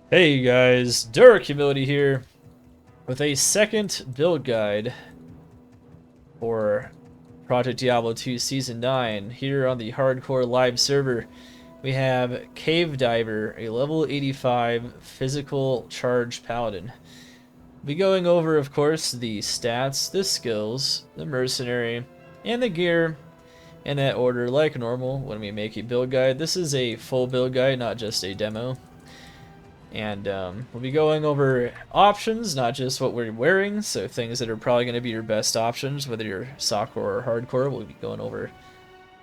Hey guys, Dirk Humility here with a second build guide for Project Diablo 2 Season 9. Here on the hardcore live server, we have Cave Diver, a level 85 Physical Charge Paladin. We'll be going over, of course, the stats, the skills, the Mercenary, and the gear in that order like normal when we make a build guide. This is a full build guide, not just a demo. And we'll be going over options, not just what we're wearing, so things that are probably going to be your best options, whether you're softcore or hardcore. We'll be going over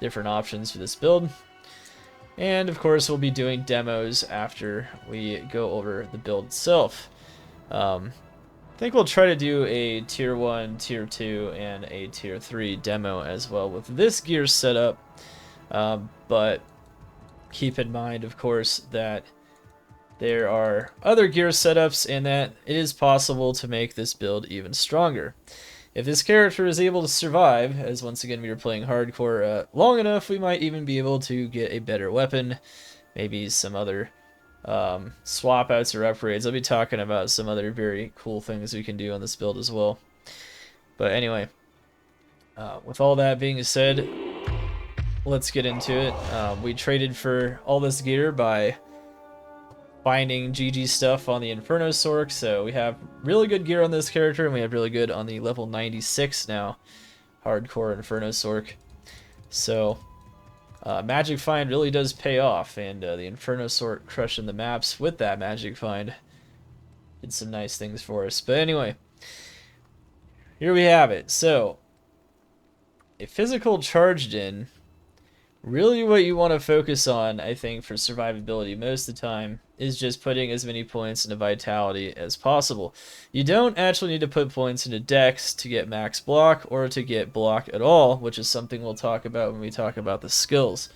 different options for this build. And of course, we'll be doing demos after we go over the build itself. I think we'll try to do a tier 1, tier 2, and a tier 3 demo as well with this gear setup. But keep in mind, of course, that there are other gear setups and that it is possible to make this build even stronger. If this character is able to survive, as once again we are playing hardcore long enough, we might even be able to get a better weapon, maybe some other swap outs or upgrades. I'll be talking about some other very cool things we can do on this build as well. But anyway, with all that being said, let's get into it. We traded for all this gear by finding GG stuff on the Inferno Sorc, so we have really good gear on this character, and we have really good on the level 96 now, hardcore Inferno Sorc. So, Magic Find really does pay off, and the Inferno Sorc crushing the maps with that Magic Find did some nice things for us. But anyway, here we have it. So, a physical charged in, really what you want to focus on, I think, for survivability most of the time is just putting as many points into vitality as possible. You don't actually need to put points into dex to get max block or to get block at all, which is something we'll talk about when we talk about the skills.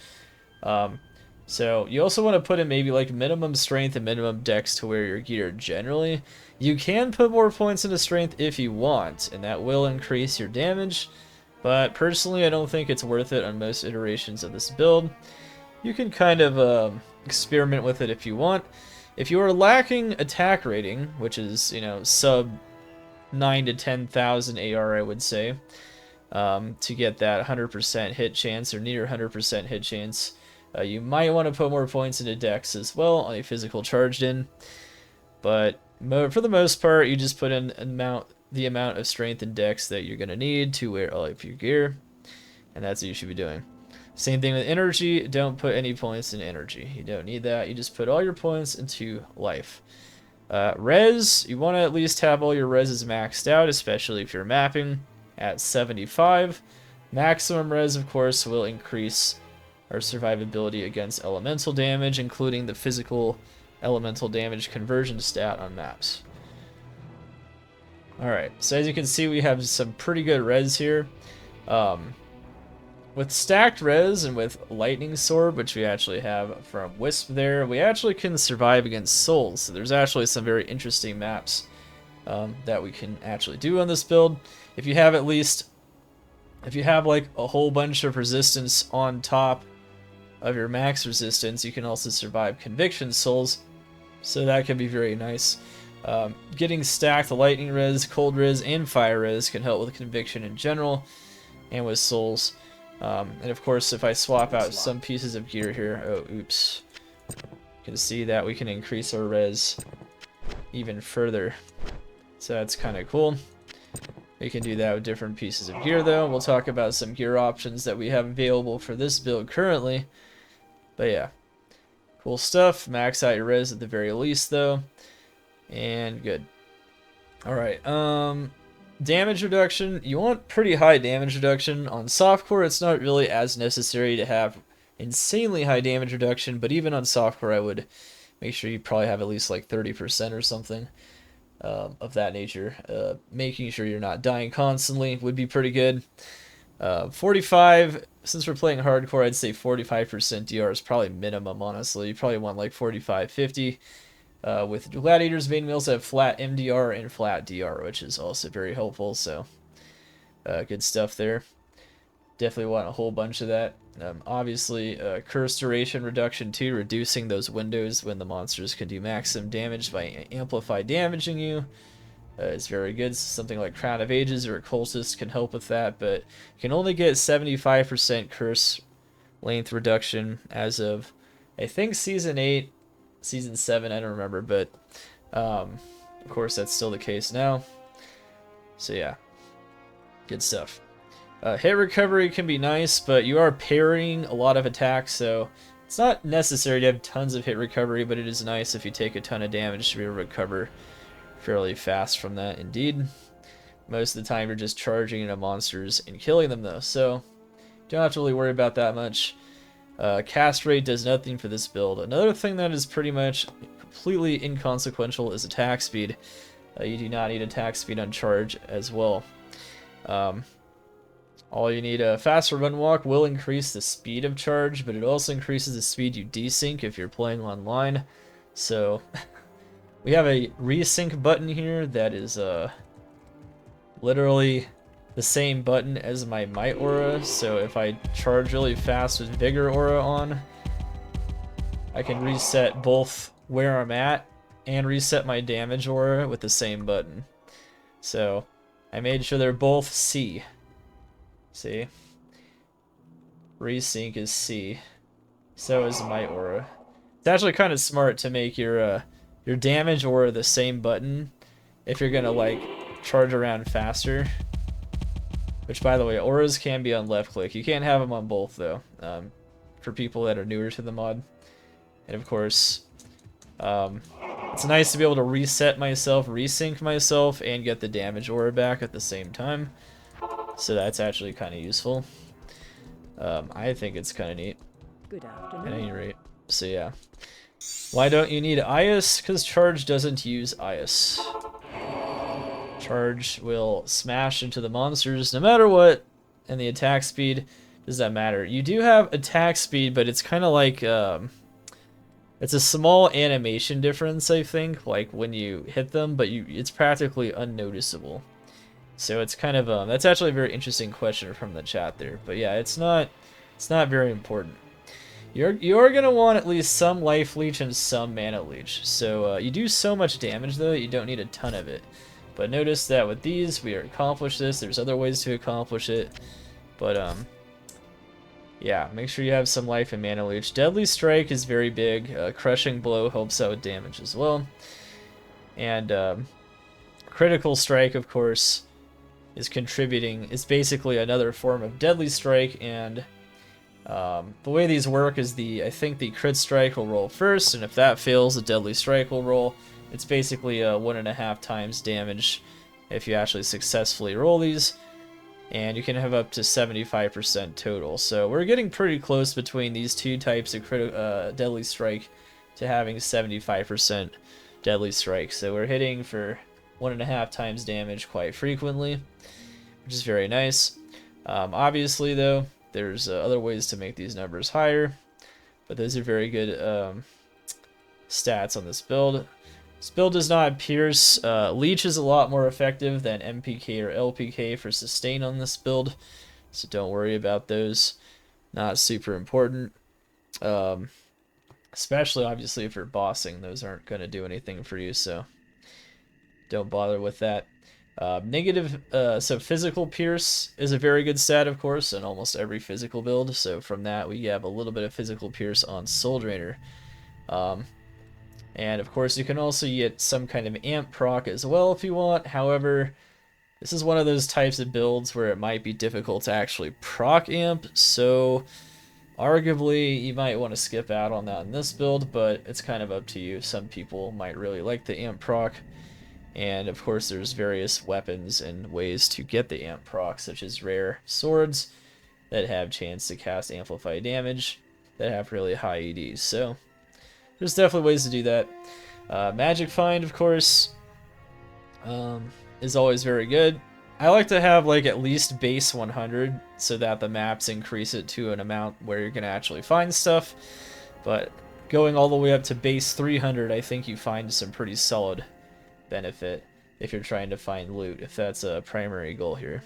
So you also want to put in maybe like minimum strength and minimum dex to wear your gear generally. You can put more points into strength if you want, and that will increase your damage. But personally, I don't think it's worth it on most iterations of this build. You can kind of experiment with it if you want. If you are lacking attack rating, which is, you know, sub 9 to 10,000 AR, I would say, to get that 100% hit chance or near 100% hit chance, you might want to put more points into dex as well on a physical charged in. But for the most part, you just put in the amount of strength and dex that you're going to need to wear all of your gear, and that's what you should be doing. Same thing with energy. Don't put any points in energy. You don't need that. You just put all your points into life. Res, you want to at least have all your reses maxed out, especially if you're mapping at 75. Maximum res, of course, will increase our survivability against elemental damage, including the physical elemental damage conversion stat on maps. Alright, so as you can see, we have some pretty good res here. With stacked res and with Lightning Sword, which we actually have from Wisp there, we actually can survive against souls. So there's actually some very interesting maps that we can actually do on this build. If you have like a whole bunch of resistance on top of your max resistance, you can also survive Conviction Souls. So that can be very nice. Getting stacked Lightning Res, Cold Res, and Fire Res can help with Conviction in general, and with Souls. And of course, if I swap out some pieces of gear here, oh, oops. You can see that we can increase our res even further. So that's kind of cool. We can do that with different pieces of gear, though. We'll talk about some gear options that we have available for this build currently. But yeah, cool stuff. Max out your res at the very least, though. And good. Alright, damage reduction. You want pretty high damage reduction. On softcore, it's not really as necessary to have insanely high damage reduction, but even on softcore, I would make sure you probably have at least like 30% or something of that nature. Making sure you're not dying constantly would be pretty good. 45, since we're playing hardcore, I'd say 45% DR is probably minimum, honestly. You probably want like 45, 50. With Gladiator's Vein, we also have flat MDR and flat DR, which is also very helpful, so good stuff there. Definitely want a whole bunch of that. Obviously, curse duration reduction too, reducing those windows when the monsters can do maximum damage by amplify damaging you. Is very good. Something like Crown of Ages or Cultist can help with that, but you can only get 75% curse length reduction as of, I think, Season 8, Season 7, I don't remember, but of course that's still the case now. So yeah, good stuff. Hit recovery can be nice, but you are parrying a lot of attacks, so it's not necessary to have tons of hit recovery, but it is nice if you take a ton of damage to be able to recover fairly fast from that indeed. Most of the time you're just charging into monsters and killing them though, so don't have to really worry about that much. Cast rate does nothing for this build. Another thing that is pretty much completely inconsequential is attack speed. You do not need attack speed on charge as well. All you need, a faster run walk will increase the speed of charge, but it also increases the speed you desync if you're playing online. So we have a resync button here that is literally the same button as my Might Aura, so if I charge really fast with Vigor Aura on, I can reset both where I'm at and reset my damage aura with the same button. So I made sure they're both C. See? Resync is C. So is Might Aura. It's actually kind of smart to make your damage aura the same button if you're gonna like charge around faster. Which, by the way, auras can be on left click. You can't have them on both though, for people that are newer to the mod. And of course, it's nice to be able to reset myself, resync myself, and get the damage aura back at the same time. So that's actually kind of useful. I think it's kind of neat. Good afternoon. At any rate. So yeah. Why don't you need IS? Because charge doesn't use IS. Charge will smash into the monsters no matter what, and the attack speed does not matter. You do have attack speed, but it's kind of like it's a small animation difference, I think, like when you hit them, but it's practically unnoticeable. So it's kind of that's actually a very interesting question from the chat there. But yeah, it's not very important. You're gonna want at least some life leech and some mana leech. So you do so much damage though, you don't need a ton of it. But notice that with these, we accomplish this. There's other ways to accomplish it. But, yeah, make sure you have some life and mana leech. Deadly Strike is very big. Crushing Blow helps out with damage as well. And Critical Strike, of course, is contributing. It's basically another form of Deadly Strike. And the way these work is I think the Crit Strike will roll first. And if that fails, the Deadly Strike will roll. It's basically 1.5 times damage if you actually successfully roll these, and you can have up to 75% total. So we're getting pretty close between these two types of Deadly Strike to having 75% Deadly Strike. So we're hitting for 1.5 times damage quite frequently, which is very nice. Obviously, though, there's other ways to make these numbers higher, but those are very good stats on this build. This build does not have Pierce. Leech is a lot more effective than MPK or LPK for sustain on this build, so don't worry about those. Not super important. Especially, obviously, if you're bossing. Those aren't going to do anything for you, so don't bother with that. So Physical Pierce is a very good stat, of course, in almost every physical build, so from that we have a little bit of Physical Pierce on Soul Drainer. And of course you can also get some kind of amp proc as well if you want. However, this is one of those types of builds where it might be difficult to actually proc amp, so arguably you might want to skip out on that in this build, but it's kind of up to you. Some people might really like the amp proc, and of course there's various weapons and ways to get the amp proc, such as rare swords that have chance to cast amplify damage that have really high EDs. So there's definitely ways to do that. Magic Find, of course, is always very good. I like to have like at least base 100 so that the maps increase it to an amount where you're going to actually find stuff. But going all the way up to base 300, I think you find some pretty solid benefit if you're trying to find loot, if that's a primary goal here.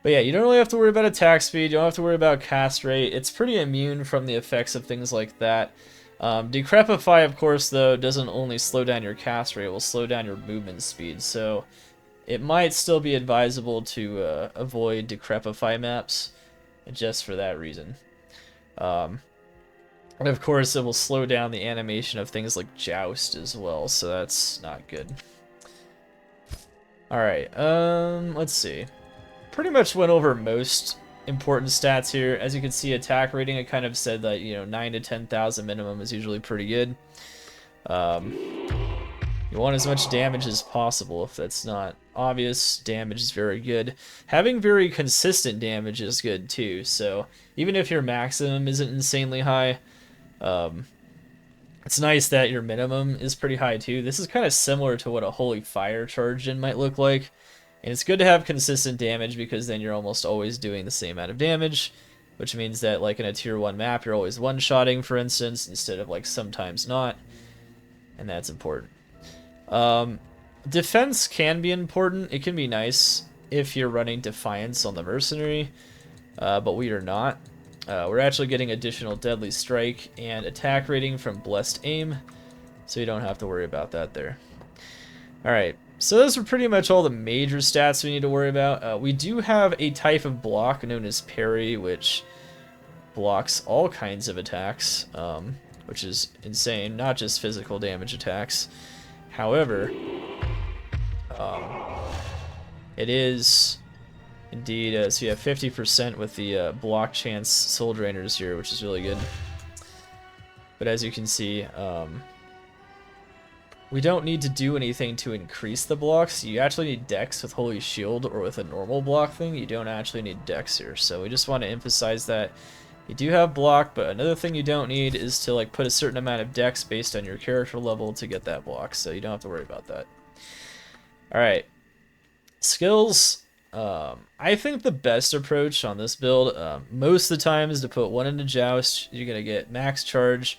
But yeah, you don't really have to worry about attack speed, you don't have to worry about cast rate. It's pretty immune from the effects of things like that. Decrepify, of course, though, doesn't only slow down your cast rate, it will slow down your movement speed. So it might still be advisable to avoid Decrepify maps just for that reason. And of course, it will slow down the animation of things like Joust as well, so that's not good. Alright, let's see. Pretty much went over most important stats here. As you can see, attack rating, I kind of said that, you know, 9 to 10,000 minimum is usually pretty good. You want as much damage as possible. If that's not obvious, damage is very good. Having very consistent damage is good too, so even if your maximum isn't insanely high, it's nice that your minimum is pretty high too. This is kind of similar to what a Holy Fire charged in might look like. And it's good to have consistent damage because then you're almost always doing the same amount of damage, which means that like in a tier 1 map you're always one-shotting, for instance, instead of like sometimes not, and that's important. Defense can be important. It can be nice if you're running Defiance on the Mercenary, but we are not. We're actually getting additional Deadly Strike and attack rating from Blessed Aim, so you don't have to worry about that there. Alright, so those are pretty much all the major stats we need to worry about. We do have a type of block known as Parry, which blocks all kinds of attacks, which is insane, not just physical damage attacks. However, it is indeed, so you have 50% with the block chance Soul Drainers here, which is really good. But as you can see, we don't need to do anything to increase the blocks. You actually need Dex with Holy Shield or with a normal block thing. You don't actually need Dex here, so we just want to emphasize that you do have block, but another thing you don't need is to like put a certain amount of Dex based on your character level to get that block, so you don't have to worry about that. Alright, skills. I think the best approach on this build, most of the time, is to put one into Joust. You're going to get max charge,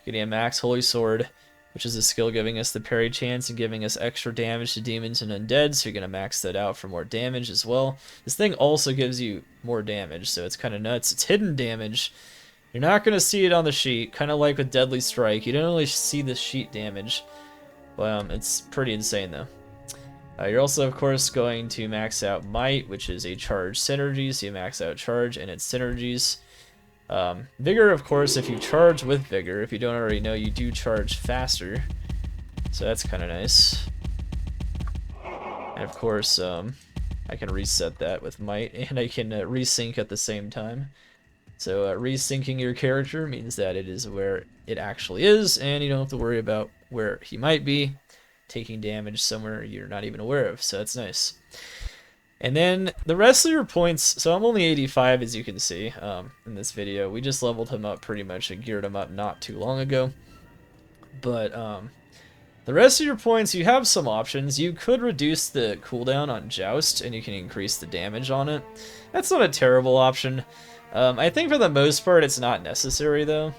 you're going to get max Holy Sword, which is a skill giving us the parry chance and giving us extra damage to demons and undead, so you're going to max that out for more damage as well. This thing also gives you more damage, so it's kind of nuts. It's hidden damage. You're not going to see it on the sheet, kind of like with Deadly Strike. You don't really see the sheet damage, but it's pretty insane though. You're also, of course, going to max out Might, which is a charge synergy, so you max out charge and its synergies. Vigor, of course, if you charge with Vigor, if you don't already know, you do charge faster, so that's kind of nice. And of course, I can reset that with Might, and I can resync at the same time. So resyncing your character means that it is where it actually is, and you don't have to worry about where he might be taking damage somewhere you're not even aware of, so that's nice. And then the rest of your points, so I'm only 85 as you can see in this video. We just leveled him up pretty much and geared him up not too long ago. But the rest of your points, you have some options. You could reduce the cooldown on Joust and you can increase the damage on it. That's not a terrible option. I think for the most part it's not necessary though.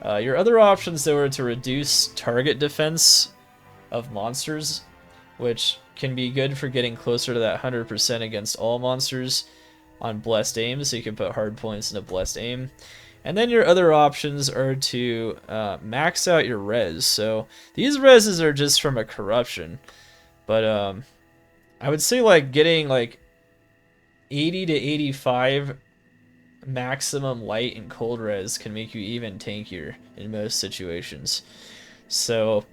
Your other options though are to reduce target defense of monsters, which can be good for getting closer to that 100% against all monsters on Blessed Aim, so you can put hard points into Blessed Aim. And then your other options are to max out your res. So these reses are just from a corruption, but I would say like getting like 80 to 85 maximum light and cold res can make you even tankier in most situations. So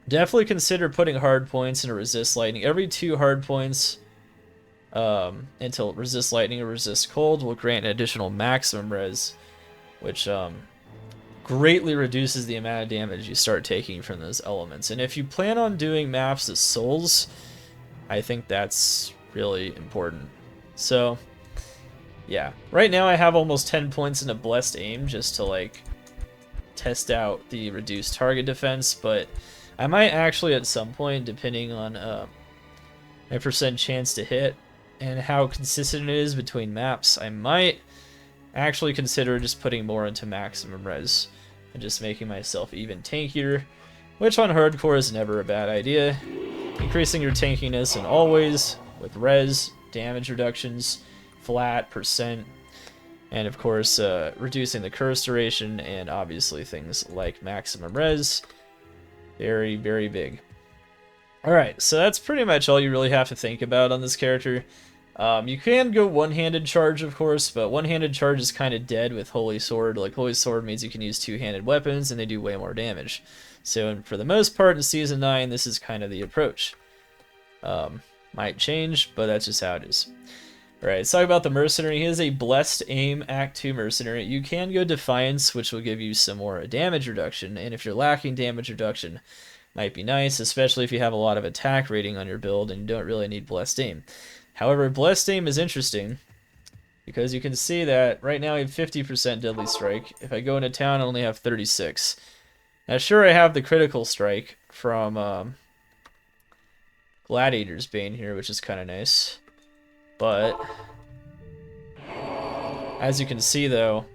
definitely consider putting hard points into resist lightning. Every 2 hard points until resist lightning or resist cold will grant an additional maximum res, which greatly reduces the amount of damage you start taking from those elements. And if you plan on doing maps as souls, I think that's really important. So yeah, right now I have almost 10 points into Blessed Aim just to like test out the reduced target defense, but I might actually at some point, depending on my percent chance to hit and how consistent it is between maps, I might actually consider just putting more into maximum res and just making myself even tankier, which on hardcore is never a bad idea. Increasing your tankiness in all ways with res, damage reductions, flat, percent, and of course reducing the curse duration, and obviously things like maximum res. Very, very big. Alright, so that's pretty much all you really have to think about on this character. You can go one-handed charge, of course, but one-handed charge is kind of dead with Holy Sword. Like, Holy Sword means you can use two-handed weapons, and they do way more damage. So, for the most part in Season 9, this is kind of the approach. Might change, but that's just how it is. Alright, let's talk about the Mercenary. He is a Blessed Aim Act 2 Mercenary. You can go Defiance, which will give you some more damage reduction, and if you're lacking damage reduction, might be nice, especially if you have a lot of attack rating on your build and you don't really need Blessed Aim. However, Blessed Aim is interesting because you can see that right now I have 50% Deadly Strike. If I go into town, I only have 36. Now, sure, I have the Critical Strike from Gladiator's Bane here, which is kind of nice. But as you can see, though,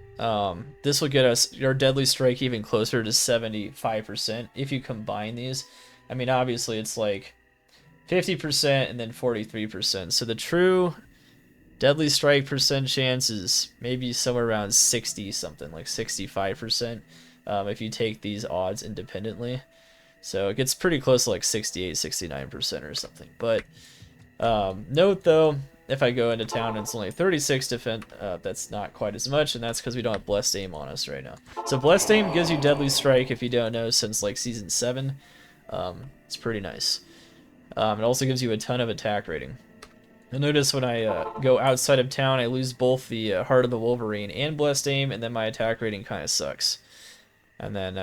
this will get us our Deadly Strike even closer to 75% if you combine these. I mean, obviously, it's like 50% and then 43%. So the true Deadly Strike percent chance is maybe somewhere around 60 something, like 65%, if you take these odds independently. So it gets pretty close to like 68, 69% or something. But note though, if I go into town and it's only 36 defense, that's not quite as much, and that's because we don't have Blessed Aim on us right now. So Blessed Aim gives you Deadly Strike, if you don't know, since like Season 7. It's pretty nice. It also gives you a ton of attack rating. You'll notice when I go outside of town, I lose both the Heart of the Wolverine and Blessed Aim, and then my attack rating kind of sucks. And then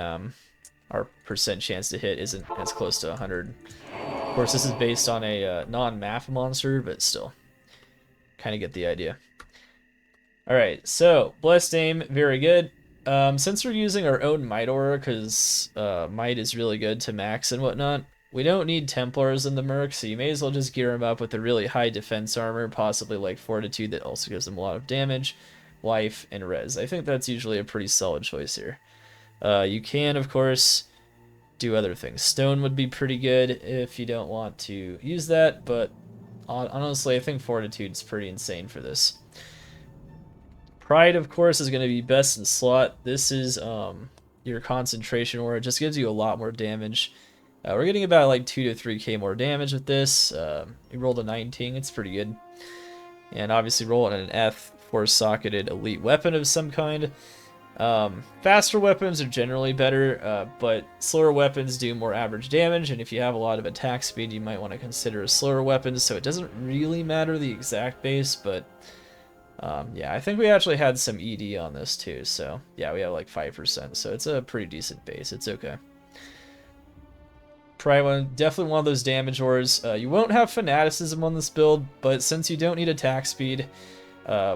our percent chance to hit isn't as close to 100. Of course, this is based on a non-map monster, but still. Kind of get the idea. Alright, so Blessed Aim, very good. Since we're using our own Might Aura, because Might is really good to max and whatnot, we don't need Templars in the Merc, so you may as well just gear them up with a really high defense armor, possibly like Fortitude that also gives them a lot of damage, life, and res. I think that's usually a pretty solid choice here. You can, of course, do other things. Stone would be pretty good if you don't want to use that, but honestly, I think Fortitude's pretty insane for this. Pride, of course, is going to be best in slot. This is your concentration aura. It just gives you a lot more damage. We're getting about like 2 to 3k more damage with this. We rolled a 19. It's pretty good. And obviously rolling an F, 4-socketed elite weapon of some kind. Faster weapons are generally better, but slower weapons do more average damage, and if you have a lot of attack speed, you might want to consider a slower weapon, so it doesn't really matter the exact base, but yeah, I think we actually had some ED on this too, so yeah, we have like 5%, so it's a pretty decent base. It's okay. Probably definitely one of those damage ores. You won't have Fanaticism on this build, but since you don't need attack speed,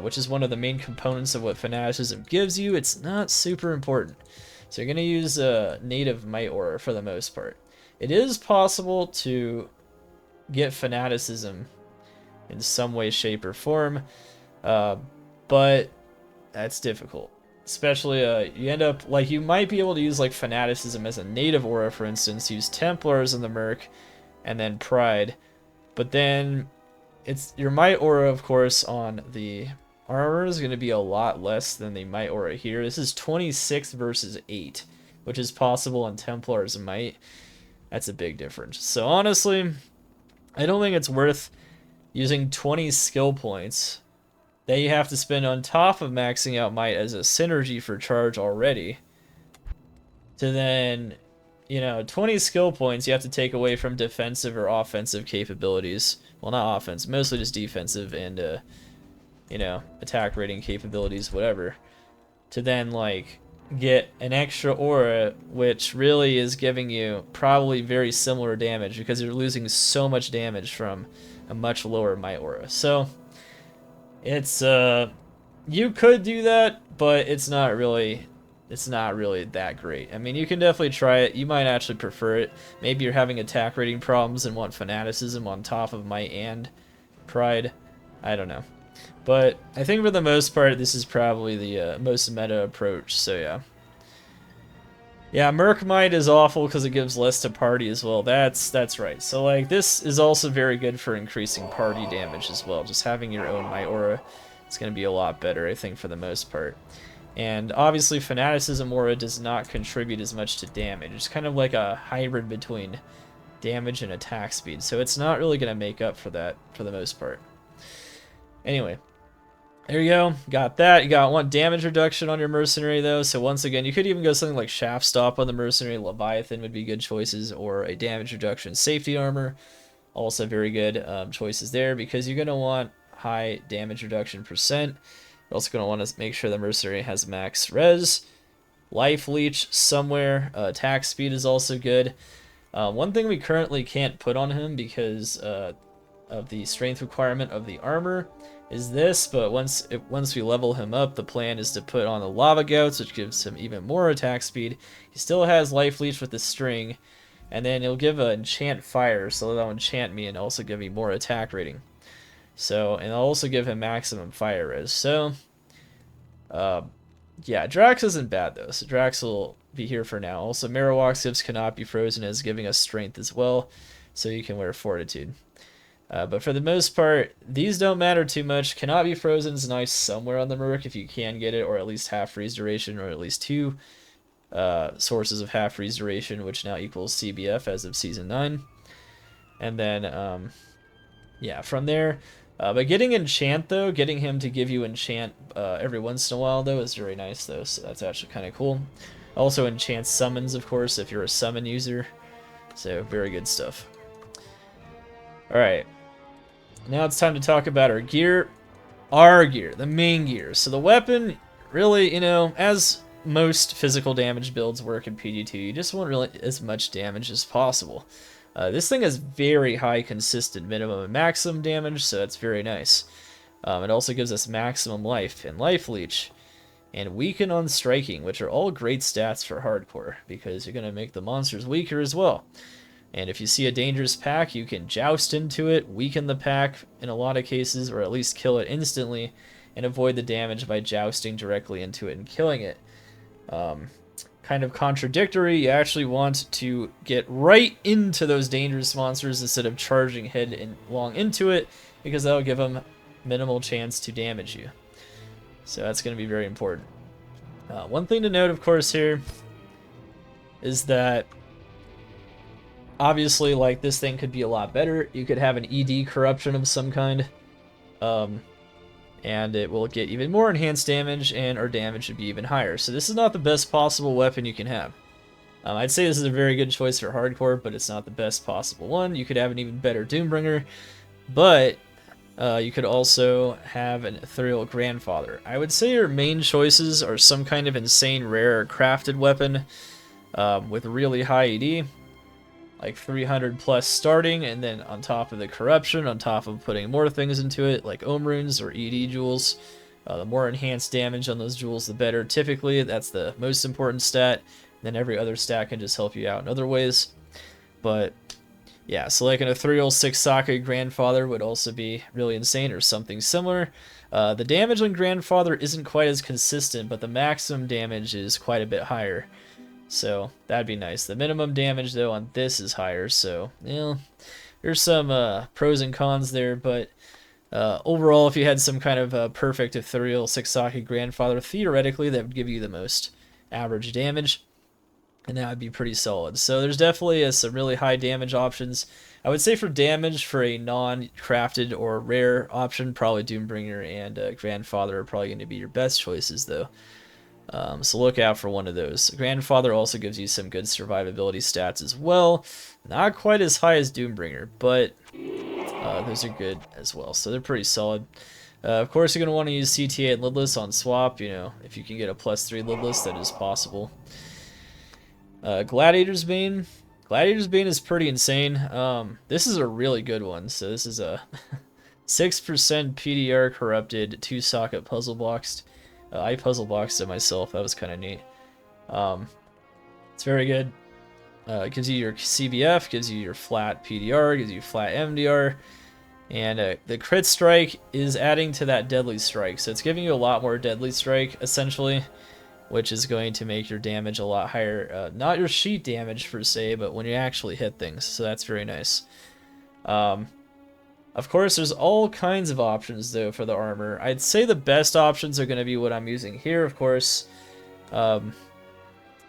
which is one of the main components of what Fanaticism gives you, it's not super important. So you're going to use native Might Aura for the most part. It is possible to get Fanaticism in some way, shape, or form, but that's difficult. Especially, you end up, like, you might be able to use, like, Fanaticism as a native aura, for instance, use Templars in the Merc, and then Pride, but then it's your Might Aura, of course, on the armor is going to be a lot less than the Might Aura here. This is 26 versus 8, which is possible in Templars and Might. That's a big difference. So honestly, I don't think it's worth using 20 skill points that you have to spend on top of maxing out Might as a synergy for charge already, to then, you know, 20 skill points you have to take away from defensive or offensive capabilities. Well, not offense, mostly just defensive and, you know, attack rating capabilities, whatever. To then, like, get an extra aura, which really is giving you probably very similar damage because you're losing so much damage from a much lower Might Aura. So, it's, you could do that, but it's not really that great. I mean, you can definitely try it. You might actually prefer it. Maybe you're having attack rating problems and want Fanaticism on top of Might and Pride. I don't know. But I think for the most part, this is probably the most meta approach, so yeah. Yeah, Merc Might is awful because it gives less to party as well. That's right. So like this is also very good for increasing party damage as well. Just having your own Might Aura is going to be a lot better, I think, for the most part. And obviously Fanaticism Aura does not contribute as much to damage. It's kind of like a hybrid between damage and attack speed. So it's not really going to make up for that for the most part. Anyway. There you go, got that. You got 1 damage reduction on your Mercenary though, so once again, you could even go something like Shaft Stop on the Mercenary, Leviathan would be good choices, or a damage reduction Safety Armor, also very good choices there, because you're going to want high damage reduction percent. You're also going to want to make sure the Mercenary has max res, Life Leech somewhere, attack speed is also good. One thing we currently can't put on him because of the strength requirement of the armor is this, but once we level him up, the plan is to put on the Lava Gouts, which gives him even more attack speed. He still has Life Leech with the string, and then he'll give an Enchant Fire, so that'll enchant me and also give me more attack rating. So, and I'll also give him maximum fire res. So, yeah, Drax isn't bad though, so Drax will be here for now. Also, Marowak Zips cannot be frozen, as giving us strength as well, so you can wear Fortitude. But for the most part, these don't matter too much. Cannot be frozen is nice somewhere on the Merc if you can get it, or at least half freeze duration, or at least 2 sources of half freeze duration, which now equals CBF as of Season 9. And then, yeah, from there. But getting Enchant, though, getting him to give you Enchant every once in a while, though, is very nice, though, so that's actually kind of cool. Also Enchant Summons, of course, if you're a summon user. So, very good stuff. Alright. Now it's time to talk about our gear. Our gear, the main gear. So the weapon, really, you know, as most physical damage builds work in PD2, you just want really as much damage as possible. This thing has very high consistent minimum and maximum damage, so that's very nice. It also gives us maximum life and Life Leech, and Weaken on Striking, which are all great stats for hardcore, because you're going to make the monsters weaker as well. And if you see a dangerous pack, you can joust into it, weaken the pack in a lot of cases, or at least kill it instantly, and avoid the damage by jousting directly into it and killing it. Kind of contradictory, you actually want to get right into those dangerous monsters instead of charging headlong into it, because that'll give them minimal chance to damage you. So that's going to be very important. One thing to note, of course, here is that obviously, like, this thing could be a lot better. You could have an ED corruption of some kind, and it will get even more enhanced damage, and our damage should be even higher. So this is not the best possible weapon you can have. I'd say this is a very good choice for hardcore, but it's not the best possible one. You could have an even better Doombringer, but you could also have an Ethereal Grandfather. I would say your main choices are some kind of insane rare crafted weapon with really high ED, like 300 plus starting, and then on top of the corruption, on top of putting more things into it, like Ohm Runes or ED Jewels. The more enhanced damage on those jewels, the better. Typically, that's the most important stat. Then every other stat can just help you out in other ways. But yeah, so like an Ethereal 6-socket Grandfather would also be really insane, or something similar. The damage on Grandfather isn't quite as consistent, but the maximum damage is quite a bit higher. So that'd be nice. The minimum damage, though, on this is higher, so, you know, there's some pros and cons there, but overall, if you had some kind of perfect Ethereal 6-socket Grandfather, theoretically, that would give you the most average damage, and that would be pretty solid. So there's definitely some really high damage options. I would say for damage, for a non-crafted or rare option, probably Doombringer and Grandfather are probably going to be your best choices, though. So look out for one of those. Grandfather also gives you some good survivability stats as well. Not quite as high as Doombringer, but those are good as well. So they're pretty solid. Of course, you're going to want to use CTA and Lidless on swap. You know, if you can get a +3 Lidless, that is possible. Gladiator's Bane. Gladiator's Bane is pretty insane. This is a really good one. So this is a 6% PDR corrupted 2-socket puzzle boxed. I puzzle boxed it myself. That was kind of neat. It's very good. It gives you your CBF, gives you your flat PDR, gives you flat MDR, and the crit strike is adding to that deadly strike. So it's giving you a lot more deadly strike, essentially, which is going to make your damage a lot higher. Not your sheet damage per se, but when you actually hit things, so that's very nice. Of course, there's all kinds of options, though, for the armor. I'd say the best options are going to be what I'm using here, of course. And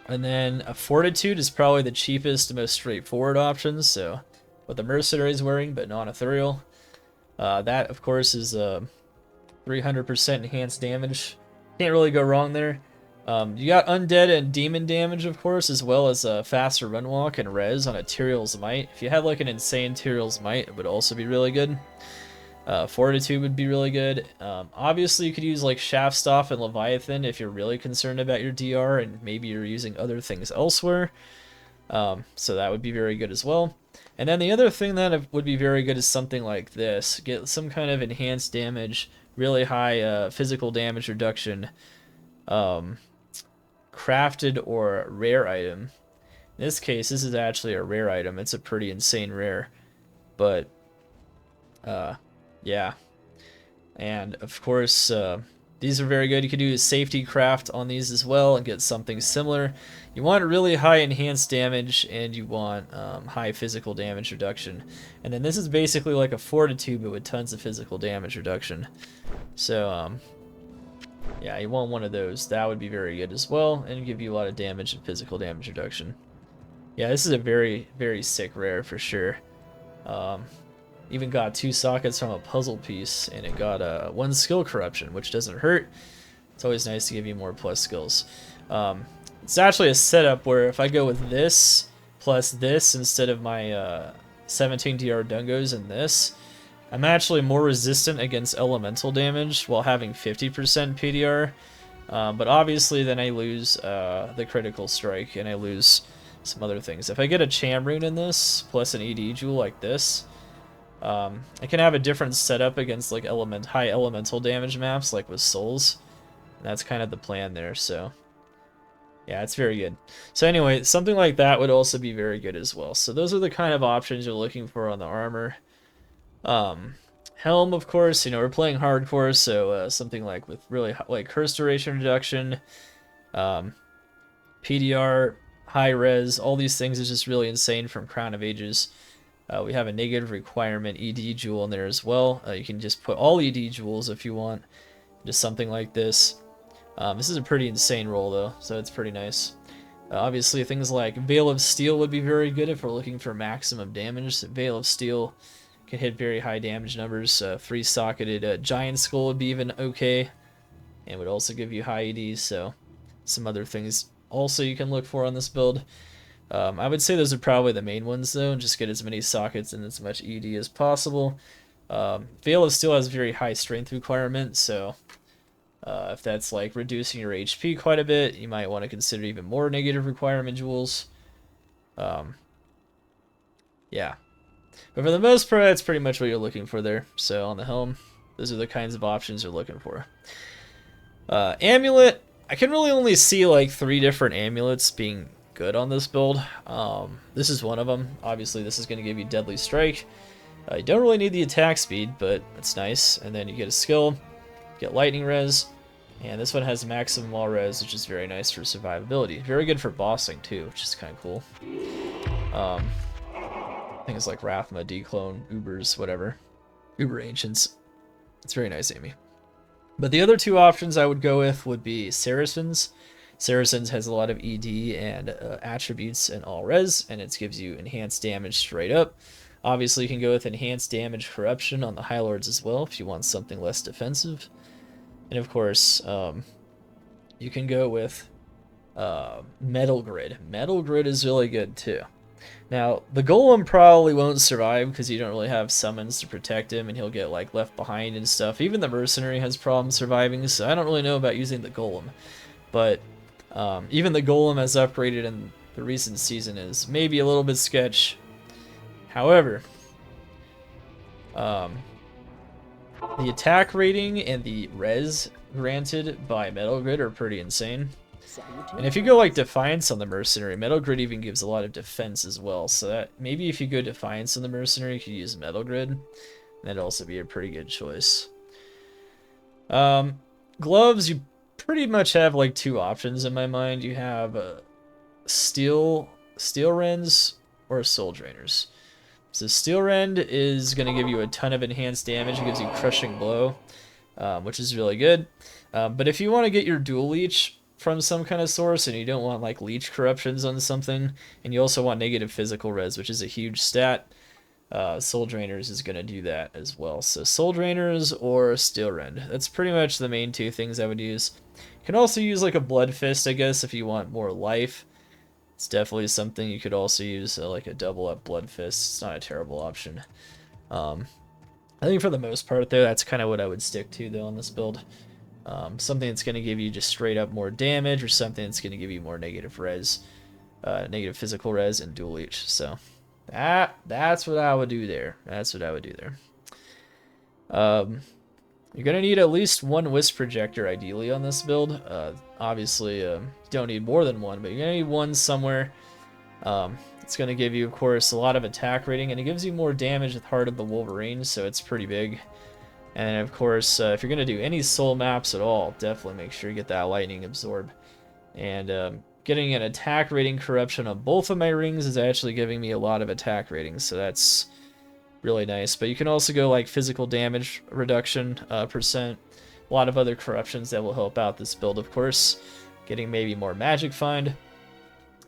then a Fortitude is probably the cheapest and most straightforward option, so what the Mercenary is wearing, but non-ethereal. That, of course, is 300% enhanced damage. Can't really go wrong there. You got Undead and Demon damage, of course, as well as faster run walk and res on a Tyrael's Might. If you had like an insane Tyrael's Might, it would also be really good. Fortitude would be really good. Obviously, you could use like Shaftstaff and Leviathan if you're really concerned about your DR and maybe you're using other things elsewhere. So that would be very good as well. And then the other thing that would be very good is something like this. Get some kind of enhanced damage, really high physical damage reduction, crafted or rare item. In this case, this is actually a rare item. It's a pretty insane rare. But, yeah. And, of course, these are very good. You could do a safety craft on these as well and get something similar. You want really high enhanced damage, and you want high physical damage reduction. And then this is basically like a Fortitude, but with tons of physical damage reduction. So, yeah, you want one of those. That would be very good as well, and give you a lot of damage and physical damage reduction. Yeah, this is a very, very sick rare for sure. Even got 2 sockets from a puzzle piece, and it got 1 skill corruption, which doesn't hurt. It's always nice to give you more plus skills. It's actually a setup where if I go with this plus this instead of my 17 DR Dungos and this, I'm actually more resistant against elemental damage while having 50% PDR. But obviously then I lose the critical strike and I lose some other things. If I get a Cham Rune in this plus an ED Jewel like this, I can have a different setup against like high elemental damage maps like with Souls. And that's kind of the plan there, so yeah, it's very good. So anyway, something like that would also be very good as well. So those are the kind of options you're looking for on the armor. Helm, of course, you know, we're playing hardcore, so something like with really like curse duration reduction, PDR, high res, all these things is just really insane from Crown of Ages. We have a negative requirement ED Jewel in there as well. You can just put all ED Jewels if you want, just something like this. This is a pretty insane roll though, so it's pretty nice. Obviously things like Veil of Steel would be very good if we're looking for maximum damage. Veil of Steel can hit very high damage numbers. 3-socketed Giant Skull would be even okay, and would also give you high EDs, so some other things also you can look for on this build. I would say those are probably the main ones though, and just get as many sockets and as much ED as possible. Veil of Steel has a very high strength requirement, so if that's like reducing your HP quite a bit, you might want to consider even more negative requirement jewels. Yeah. But for the most part, that's pretty much what you're looking for there. So on the helm, those are the kinds of options you're looking for. Amulet, I can really only see like 3 different amulets being good on this build. This is one of them. Obviously, this is going to give you Deadly Strike. You don't really need the attack speed, but it's nice. And then you get a skill, get Lightning Res, and this one has maximum wall res, which is very nice for survivability. Very good for bossing too, which is kind of cool. Things like Rathma, Declone, Ubers, whatever. Uber Ancients. It's very nice, Amy. But the other 2 options I would go with would be Saracens. Saracens has a lot of ED and attributes and all res, and it gives you enhanced damage straight up. Obviously, you can go with enhanced damage corruption on the High Lords as well if you want something less defensive. And of course, you can go with Metal Grid. Metal Grid is really good too. Now, the Golem probably won't survive because you don't really have summons to protect him, and he'll get like left behind and stuff. Even the Mercenary has problems surviving, so I don't really know about using the Golem. But even the Golem as upgraded in the recent season is maybe a little bit sketch. However, the attack rating and the res granted by Metal Grid are pretty insane. And if you go like Defiance on the Mercenary, Metal Grid even gives a lot of defense as well. So that maybe if you go Defiance on the Mercenary, you could use Metal Grid. And that'd also be a pretty good choice. Gloves, you pretty much have like two options in my mind. You have steel rends or soul drainers. So steel rend is going to give you a ton of enhanced damage. It gives you crushing blow, which is really good. But if you want to get your dual leech from some kind of source and you don't want like leech corruptions on something, and you also want negative physical res, which is a huge stat, soul drainers is going to do that as well. So soul drainers or steel rend, that's pretty much the main two things I would use. You can also use like a blood fist, I guess, if you want more life. It's definitely something you could also use, like a double up blood fist. It's not a terrible option. I think for the most part though, that's kind of what I would stick to though on this build. Something that's going to give you just straight up more damage, or something that's going to give you more negative res, negative physical res and dual leech. So that's what I would do there. That's what I would do there. You're going to need at least one wisp projector ideally on this build. Obviously, you don't need more than one, but you're going to need one somewhere. It's going to give you, of course, a lot of attack rating, and it gives you more damage with Heart of the Wolverine, so it's pretty big. And of course, if you're going to do any soul maps at all, definitely make sure you get that lightning absorb. And getting an attack rating corruption on both of my rings is actually giving me a lot of attack ratings, so that's really nice. But you can also go like physical damage reduction percent, a lot of other corruptions that will help out this build, of course. Getting maybe more magic find,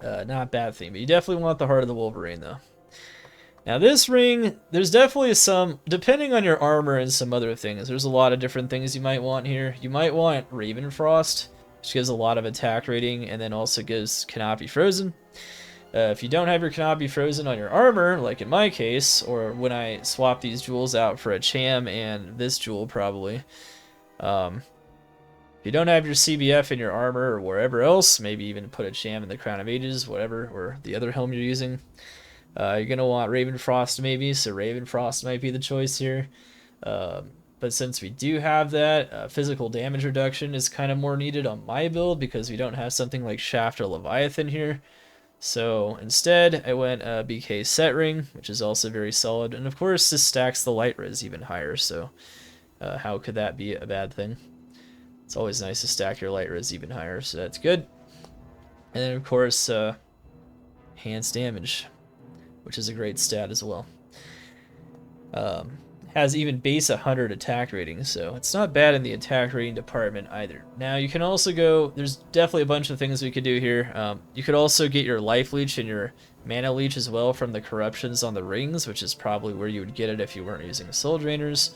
not a bad thing, but you definitely want the Heart of the Wolverine though. Now this ring, there's definitely some, depending on your armor and some other things, there's a lot of different things you might want here. You might want Raven Frost, which gives a lot of attack rating and then also gives Cannot Be Frozen. If you don't have your Cannot Be Frozen on your armor, like in my case, or when I swap these jewels out for a Cham and this jewel probably, if you don't have your CBF in your armor or wherever else, maybe even put a Cham in the Crown of Ages, whatever, or the other helm you're using, you're going to want Raven Frost maybe, so Raven Frost might be the choice here. But since we do have that, physical damage reduction is kind of more needed on my build because we don't have something like Shaft or Leviathan here. So instead, I went BK Set Ring, which is also very solid. And of course, this stacks the light res even higher, so how could that be a bad thing? It's always nice to stack your light res even higher, so that's good. And then of course, enhanced damage, which is a great stat as well. Has even base 100 attack rating, so it's not bad in the attack rating department either. Now you can also go, there's definitely a bunch of things we could do here. You could also get your life leech and your mana leech as well from the corruptions on the rings, which is probably where you would get it if you weren't using soul drainers.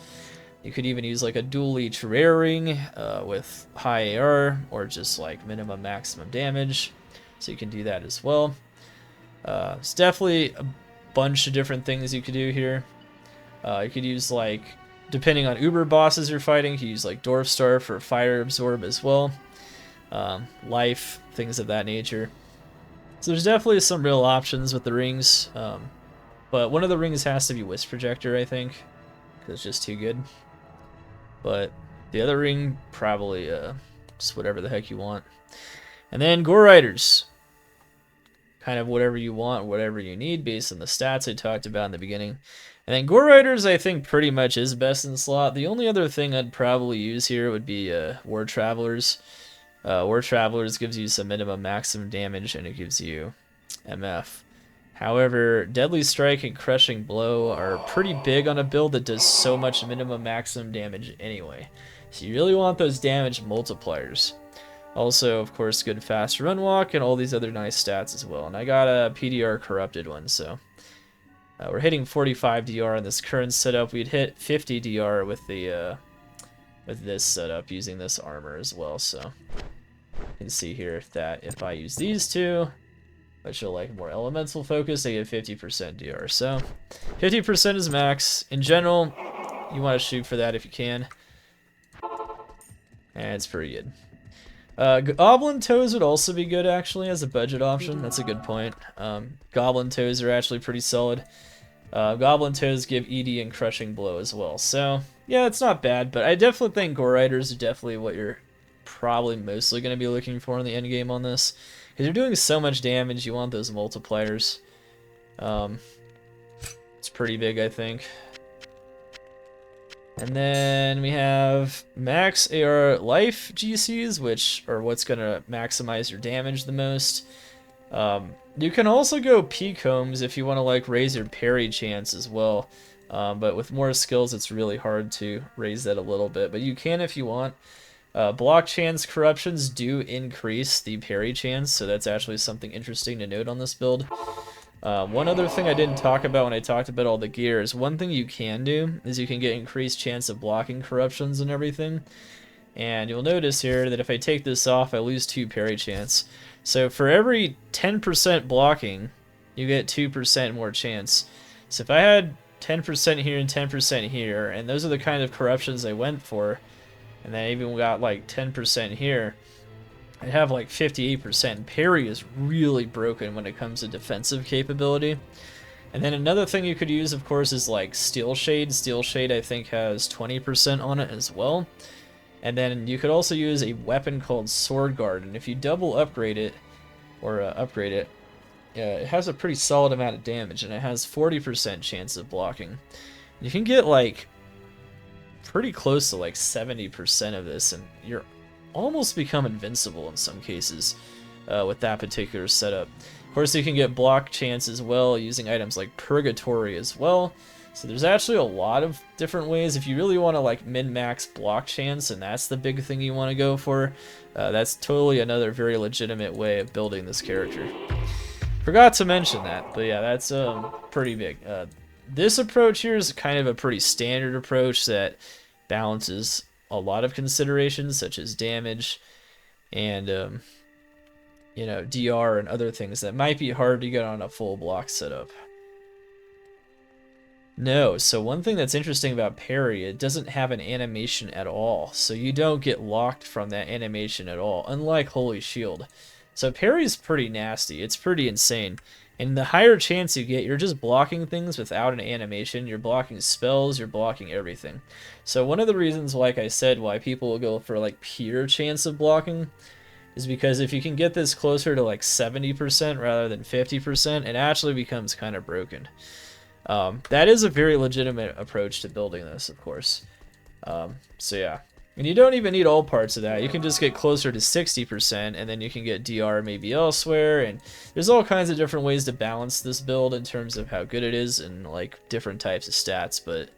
You could even use like a dual leech rare ring with high AR, or just like minimum maximum damage, so you can do that as well. It's definitely a bunch of different things you could do here. You could use, like, depending on Uber bosses you're fighting, you could use like Dwarf Star for fire absorb as well. Life, things of that nature. So there's definitely some real options with the rings. But one of the rings has to be Wisp Projector, I think, because it's just too good. But the other ring, probably just whatever the heck you want. And then Gore Riders. Kind of whatever you want, whatever you need, based on the stats I talked about in the beginning. And then Gore Riders, I think, pretty much is best in slot. The only other thing I'd probably use here would be War Travelers. War Travelers gives you some minimum maximum damage, and it gives you MF. However, Deadly Strike and Crushing Blow are pretty big on a build that does so much minimum maximum damage anyway. So you really want those damage multipliers. Also, of course, good fast run walk and all these other nice stats as well. And I got a PDR corrupted one, so we're hitting 45 DR in this current setup. We'd hit 50 DR with the with this setup using this armor as well. So you can see here that if I use these two, which are like more elemental focused, I get 50% DR. So 50% is max. In general, you want to shoot for that if you can, and it's pretty good. Goblin Toes would also be good, actually, as a budget option. That's a good point. Goblin Toes are actually pretty solid. Goblin Toes give ED and Crushing Blow as well. So, yeah, it's not bad, but I definitely think Gore Riders are definitely what you're probably mostly going to be looking for in the end game on this. Because you're doing so much damage, you want those multipliers. It's pretty big, I think. And then we have max AR life GCs, which are what's going to maximize your damage the most. You can also go P-combs if you want to like raise your parry chance as well. But with more skills, it's really hard to raise that a little bit. But you can if you want. Block chance corruptions do increase the parry chance, so that's actually something interesting to note on this build. One other thing I didn't talk about when I talked about all the gears, one thing you can do is you can get increased chance of blocking corruptions and everything. And you'll notice here that if I take this off, I lose 2 parry chance. So for every 10% blocking, you get 2% more chance. So if I had 10% here and 10% here, and those are the kind of corruptions I went for, and then I even got like 10% here, I have like 58%. Parry is really broken when it comes to defensive capability. And then another thing you could use, of course, is like Steel Shade. Steel Shade, I think, has 20% on it as well. And then you could also use a weapon called Sword Guard, and if you double upgrade it, or upgrade it, it has a pretty solid amount of damage, and it has 40% chance of blocking. You can get like pretty close to like 70% of this, and you're almost become invincible in some cases with that particular setup. Of course, you can get block chance as well using items like Purgatory as well. So there's actually a lot of different ways. If you really want to like min-max block chance, and that's the big thing you want to go for, that's totally another very legitimate way of building this character. Forgot to mention that, but yeah, that's pretty big. This approach here is kind of a pretty standard approach that balances a lot of considerations such as damage and you know, DR and other things that might be hard to get on a full block setup. No, so one thing that's interesting about parry, it doesn't have an animation at all, so you don't get locked from that animation at all, unlike Holy Shield. So parry's pretty nasty, it's pretty insane. And the higher chance you get, you're just blocking things without an animation, you're blocking spells, you're blocking everything. So one of the reasons, like I said, why people will go for like pure chance of blocking is because if you can get this closer to like 70% rather than 50%, it actually becomes kind of broken. That is a very legitimate approach to building this, of course. So yeah. And you don't even need all parts of that. You can just get closer to 60%, and then you can get DR maybe elsewhere, and there's all kinds of different ways to balance this build in terms of how good it is and like different types of stats, but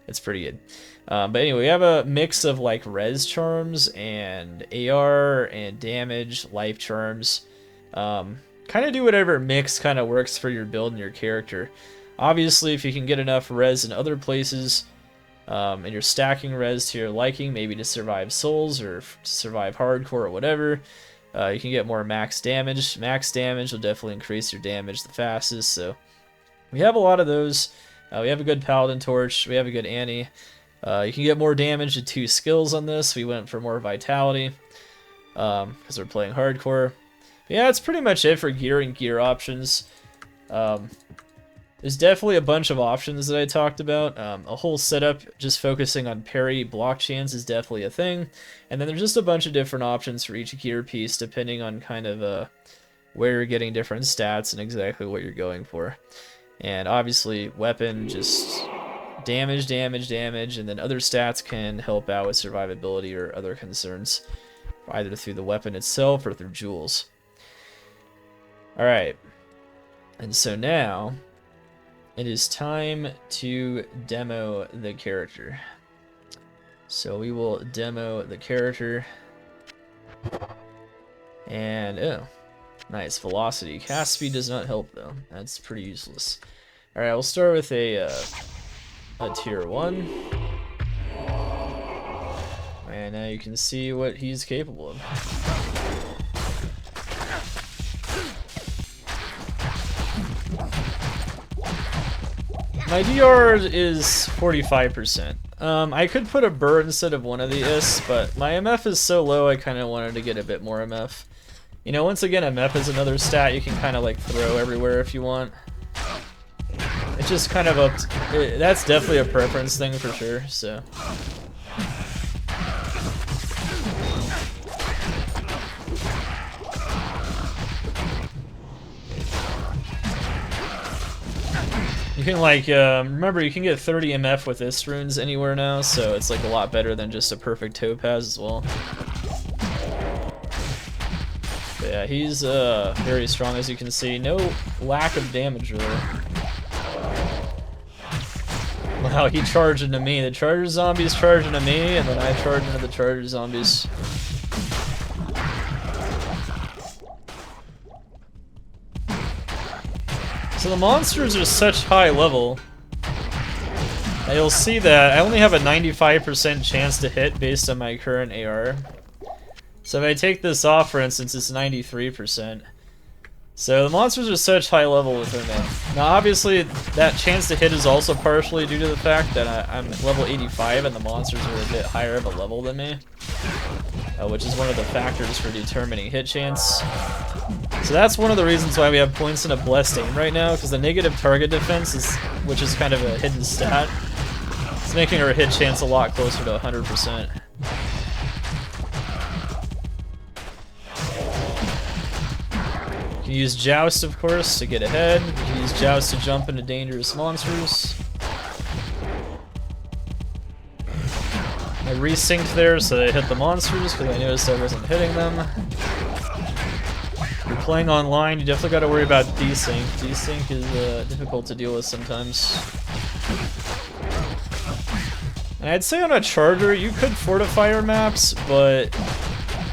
it's pretty good. But anyway, we have a mix of like res charms and AR and damage, life charms. Kind of do whatever mix kind of works for your build and your character. Obviously, if you can get enough res in other places, and you're stacking res to your liking, maybe to survive souls or to survive hardcore or whatever, you can get more max damage. Max damage will definitely increase your damage the fastest, so we have a lot of those. We have a good Paladin Torch, we have a good Annie. You can get more damage to 2 skills on this. We went for more Vitality, because we're playing hardcore. But yeah, that's pretty much it for gear and gear options. There's definitely a bunch of options that I talked about. A whole setup just focusing on parry block chance is definitely a thing. And then there's just a bunch of different options for each gear piece depending on kind of where you're getting different stats and exactly what you're going for. And obviously weapon, just damage, damage, damage, and then other stats can help out with survivability or other concerns, either through the weapon itself or through jewels. Alright, and so now it is time to demo the character. So we will demo the character. And, oh, nice. Velocity. Cast speed does not help, though. That's pretty useless. Alright, we'll start with a tier 1. And now you can see what he's capable of. My DR is 45%. I could put a burr instead of one of the IS, but my MF is so low I kind of wanted to get a bit more MF. You know, once again, MF is another stat you can kind of like throw everywhere if you want. It's just kind of up to, that's definitely a preference thing for sure, so. You can like, remember you can get 30 MF with this runes anywhere now, so it's like a lot better than just a perfect topaz as well. But yeah, he's very strong as you can see. No lack of damage really. Wow, he charged into me. The charger zombies charged into me, and then I charged into the charger zombies. So the monsters are such high level. And you'll see that I only have a 95% chance to hit based on my current AR. So if I take this off, for instance, it's 93%. So the monsters are such high level within it. Now obviously that chance to hit is also partially due to the fact that I'm at level 85 and the monsters are a bit higher of a level than me. Which is one of the factors for determining hit chance. So that's one of the reasons why we have points in a blessed aim right now, because the negative target defense, which is kind of a hidden stat, it's making our hit chance a lot closer to 100%. You can use Joust, of course, to get ahead. You can use Joust to jump into dangerous monsters. I resynced there so I hit the monsters because I noticed I wasn't hitting them. If you're playing online, you definitely got to worry about desync. Desync is difficult to deal with sometimes. And I'd say on a charger, you could fortify your maps, but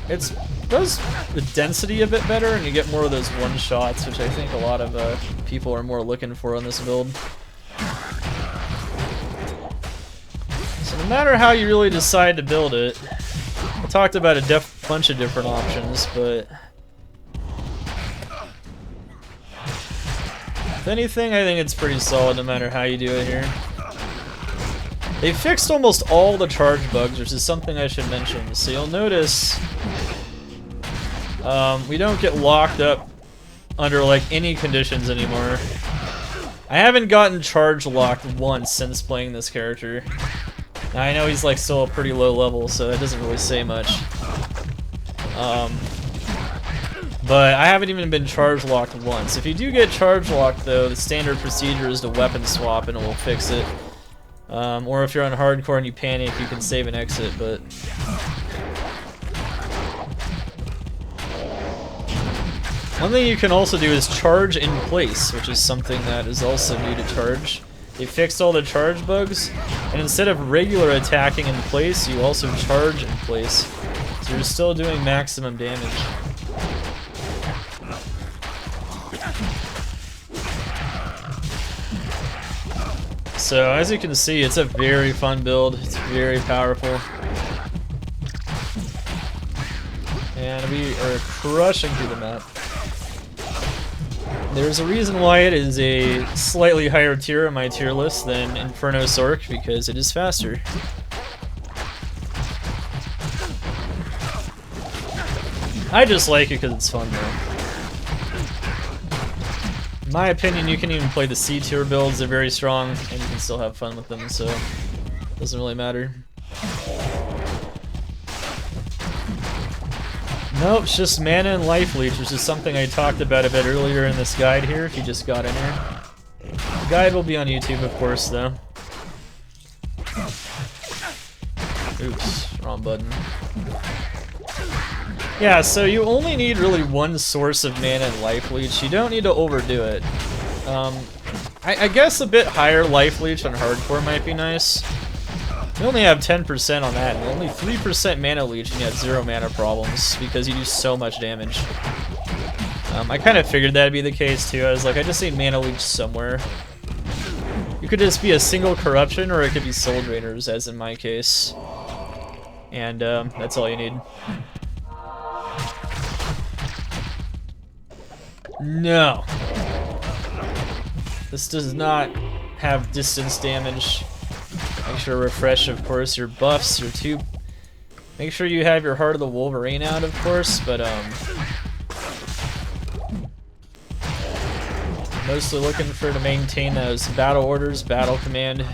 it does the density a bit better, and you get more of those one-shots, which I think a lot of people are more looking for on this build. So no matter how you really decide to build it, I talked about a bunch of different options, but if anything, I think it's pretty solid no matter how you do it here. They fixed almost all the charge bugs, which is something I should mention. So you'll notice we don't get locked up under like any conditions anymore. I haven't gotten charge locked once since playing this character. Now I know he's like still a pretty low level, so that doesn't really say much. But I haven't even been charge locked once. If you do get charge locked though, the standard procedure is to weapon swap and it will fix it. Or if you're on hardcore and you panic, you can save and exit, but one thing you can also do is charge in place, which is something that is also new to charge. They fixed all the charge bugs, and instead of regular attacking in place, you also charge in place. So you're still doing maximum damage. So as you can see, it's a very fun build. It's very powerful. And we are crushing through the map. There's a reason why it is a slightly higher tier on my tier list than Inferno Sorc, because it is faster. I just like it because it's fun though. In my opinion, you can even play the C tier builds, they're very strong, and you can still have fun with them, so it doesn't really matter. Nope, it's just mana and life leech, which is something I talked about a bit earlier in this guide here, if you just got in here. The guide will be on YouTube, of course, though. Oops, wrong button. Yeah, so you only need really one source of mana and life leech. You don't need to overdo it. I guess a bit higher life leech on hardcore might be nice. You only have 10% on that, and only 3% mana leech, and you have 0 mana problems because you do so much damage. I kind of figured that'd be the case too. I was like, I just need mana leech somewhere. You could just be a single corruption, or it could be soul drainers, as in my case. And that's all you need. No. This does not have distance damage. Make sure to refresh, of course, your buffs, your tube. Make sure you have your Heart of the Wolverine out, of course, but mostly looking for to maintain those battle orders, battle command,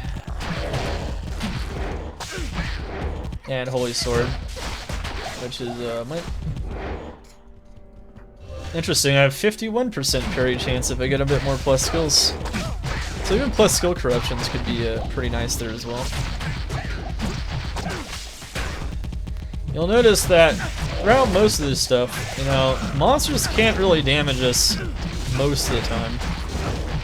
and Holy Sword, which is interesting. I have 51% parry chance if I get a bit more plus skills. So even plus skill corruptions could be pretty nice there as well. You'll notice that throughout most of this stuff, you know, monsters can't really damage us most of the time.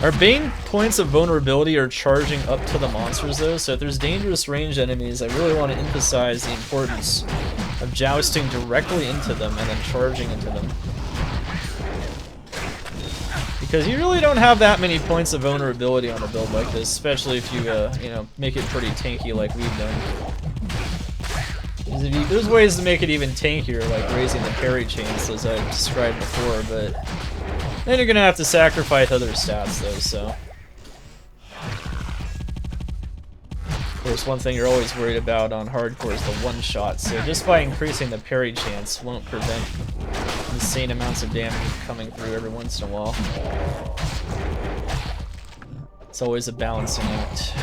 Our main points of vulnerability are charging up to the monsters though, so if there's dangerous ranged enemies, I really want to emphasize the importance of jousting directly into them and then charging into them. Because you really don't have that many points of vulnerability on a build like this, especially if you, you know, make it pretty tanky like we've done. There's ways to make it even tankier, like raising the parry chance, as I described before, but then you're gonna have to sacrifice other stats, though, so. Of course, one thing you're always worried about on hardcore is the one-shot, so just by increasing the parry chance won't prevent insane amounts of damage coming through every once in a while. It's always a balancing act.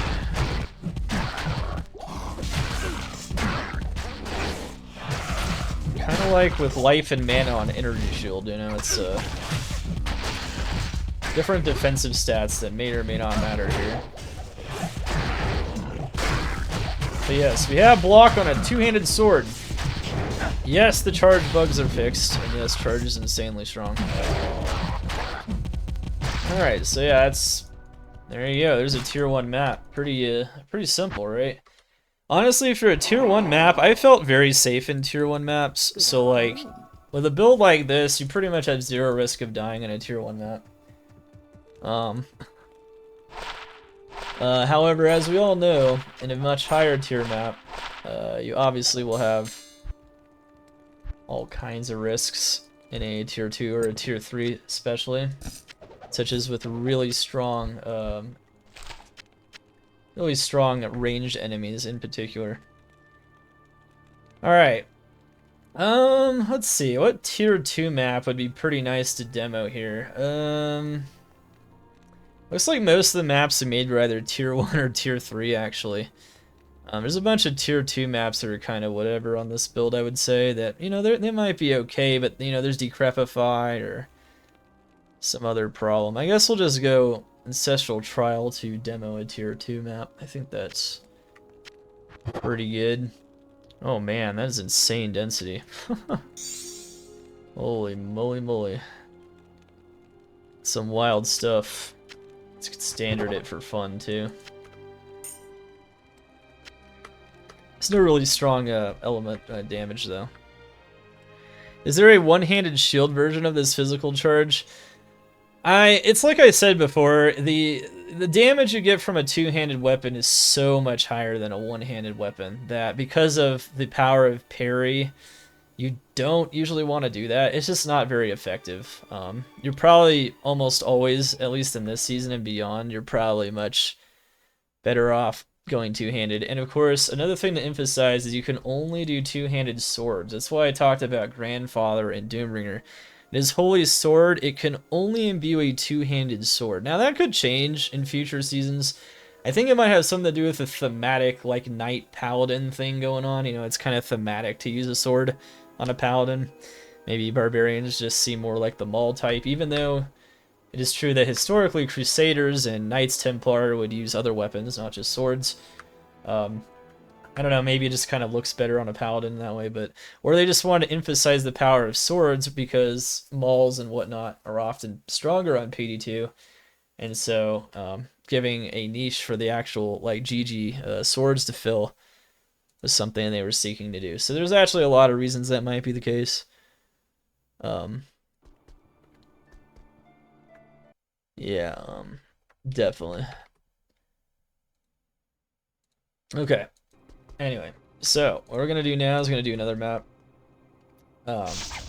Kind of like with life and mana on energy shield, you know, it's different defensive stats that may or may not matter here. But yes, we have block on a two-handed sword. Yes, the charge bugs are fixed, and yes, charge is insanely strong. Alright, so yeah, there you go, there's a tier 1 map. Pretty simple, right? Honestly, for a tier 1 map, I felt very safe in tier 1 maps, so like, with a build like this, you pretty much have zero risk of dying in a tier 1 map. However, as we all know, in a much higher tier map, you obviously will have all kinds of risks in a tier 2 or a tier 3 especially, such as with really strong ranged enemies in particular. Alright. Let's see, what tier 2 map would be pretty nice to demo here? Looks like most of the maps are made for either tier 1 or tier 3 actually. There's a bunch of tier 2 maps that are kind of whatever on this build, I would say, that, you know, they might be okay, but, you know, there's Decrepified or some other problem. I guess we'll just go Ancestral Trial to demo a tier 2 map. I think that's pretty good. Oh man, that is insane density. Holy moly moly. Some wild stuff. Let's standard it for fun too. There's no really strong element damage though. Is there a one-handed shield version of this physical charge? It's like I said before, the damage you get from a two-handed weapon is so much higher than a one-handed weapon that because of the power of parry, you don't usually want to do that. It's just not very effective. You're probably almost always, at least in this season and beyond, you're probably much better off going two-handed. And of course, another thing to emphasize is you can only do two-handed swords. That's why I talked about Grandfather and Doombringer. His Holy Sword, it can only imbue a two-handed sword. Now that could change in future seasons. I think it might have something to do with the thematic, like, Knight Paladin thing going on. You know, it's kind of thematic to use a sword on a Paladin. Maybe Barbarians just seem more like the Maul type, even though it is true that historically Crusaders and Knights Templar would use other weapons, not just swords. I don't know, maybe it just kind of looks better on a Paladin that way, but or they just want to emphasize the power of swords because Mauls and whatnot are often stronger on PD2, and so giving a niche for the actual like GG swords to fill was something they were seeking to do. So there's actually a lot of reasons that might be the case. Yeah, definitely. Okay. Anyway, so what we're gonna do now is gonna do another map.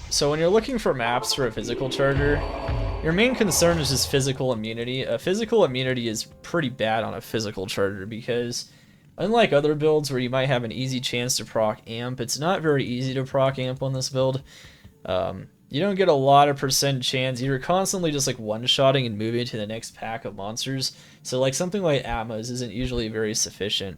So when you're looking for maps for a physical charger, your main concern is just physical immunity. Physical immunity is pretty bad on a physical charger because unlike other builds where you might have an easy chance to proc amp, it's not very easy to proc amp on this build. You don't get a lot of percent chance. You're constantly just like one-shotting and moving to the next pack of monsters. So like something like Atmos isn't usually very sufficient.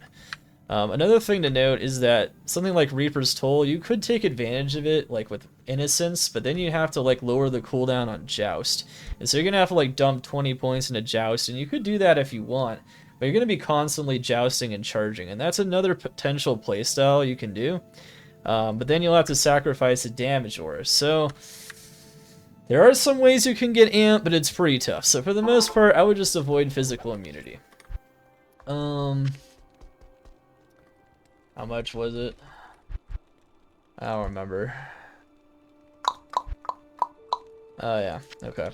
Another thing to note is that something like Reaper's Toll, you could take advantage of it, like with Innocence, but then you have to like lower the cooldown on Joust. And so you're gonna have to like dump 20 points into Joust, and you could do that if you want, but you're gonna be constantly jousting and charging, and that's another potential playstyle you can do. But then you'll have to sacrifice a damage aura. So there are some ways you can get amped, but it's pretty tough. So for the most part, I would just avoid physical immunity. How much was it? I don't remember. Oh yeah, okay.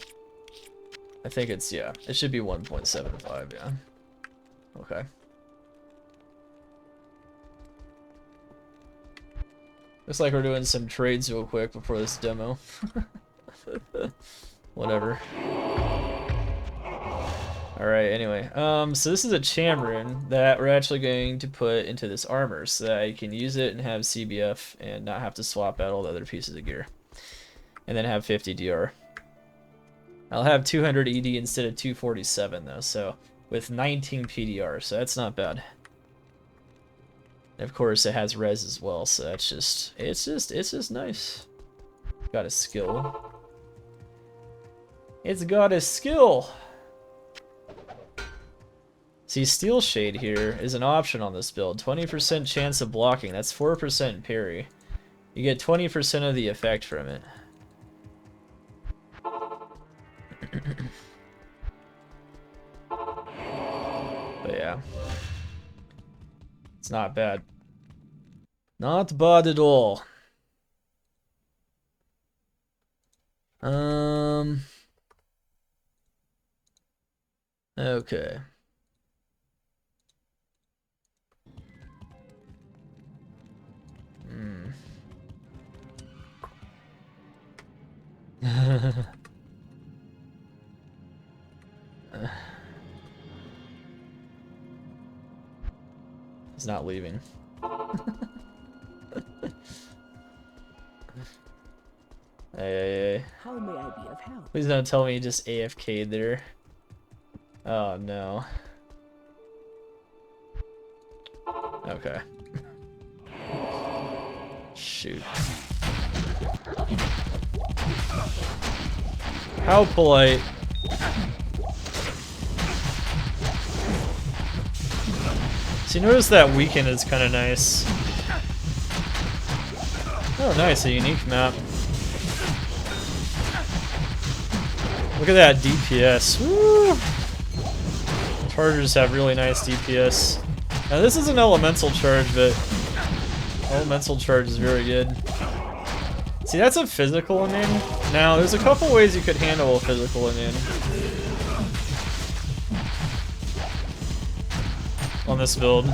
I think it's, yeah, it should be 1.75, yeah. Okay. Looks like we're doing some trades real quick before this demo. Whatever. Alright, anyway. So this is a Chamron that we're actually going to put into this armor so that I can use it and have CBF and not have to swap out all the other pieces of gear. And then have 50 DR. I'll have 200 ED instead of 247 though, so with 19 PDR, so that's not bad. And of course it has res as well, so that's just, it's just nice. Got a skill. It's got a skill! See, Steel Shade here is an option on this build. 20% chance of blocking, that's 4% parry. You get 20% of the effect from it. But yeah. It's not bad. Not bad at all. Okay. He's not leaving. Hey. How may I be of help? Please don't tell me you just AFK'd there. Oh no. Okay. Shoot. How polite. So you notice that weekend is kind of nice. Oh nice, a unique map. Look at that DPS. Woo! Chargers have really nice DPS. Now this is an elemental charge, but elemental charge is very good. See, that's a physical immune. Now, there's a couple ways you could handle a physical immune on this build.